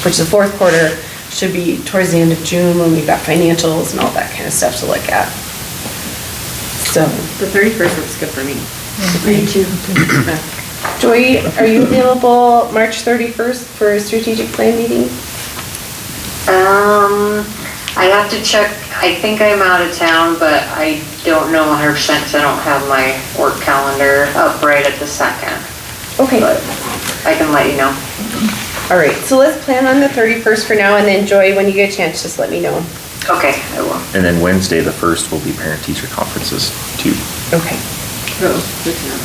which the 4th quarter should be towards the end of June when we've got financials and all that kind of stuff to look at. So. The 31st looks good for me. Me too. Joy, are you available March 31st for a strategic plan meeting? I have to check. I think I'm out of town, but I don't know 100% because I don't have my work calendar up right at the second. Okay. But I can let you know. All right, so let's plan on the 31st for now, and then Joy, when you get a chance, just let me know. Okay, I will. And then Wednesday, the 1st, will be parent-teacher conferences too. Okay. Oh, good to know.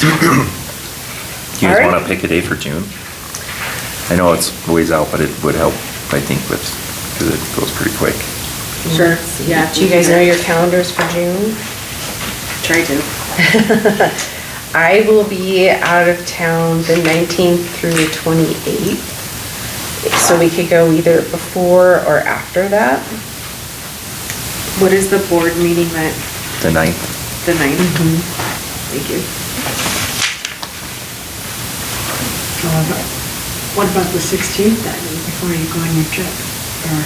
Do you guys All right. want to pick a day for June? I know it's ways out, but it would help, I think, with, because it goes pretty quick. Sure, yeah. Do you guys know your calendars for June? Try to. I will be out of town the 19th through the 28th. So we could go either before or after that. What is the board meeting that? The 9th. The 9th? Thank you. What about the 16th then, before you go on your trip? Or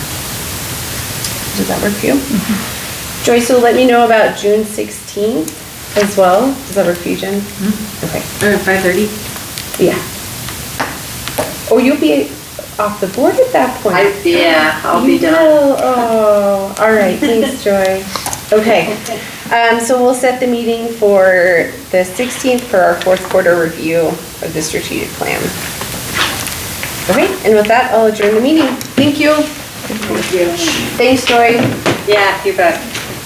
Does that work for you? Joy, so let me know about June 16th as well. Does that work for you, Jen? Okay. 5:30? Yeah. Oh, you'll be off the board at that point. Yeah, I'll be done. Oh, all right. Thanks, Joy. Okay. So we'll set the meeting for the 16th for our 4th quarter review of the strategic plan. Okay, and with that, I'll adjourn the meeting. Thank you. Thank you. Thanks, Joy. Yeah, you bet.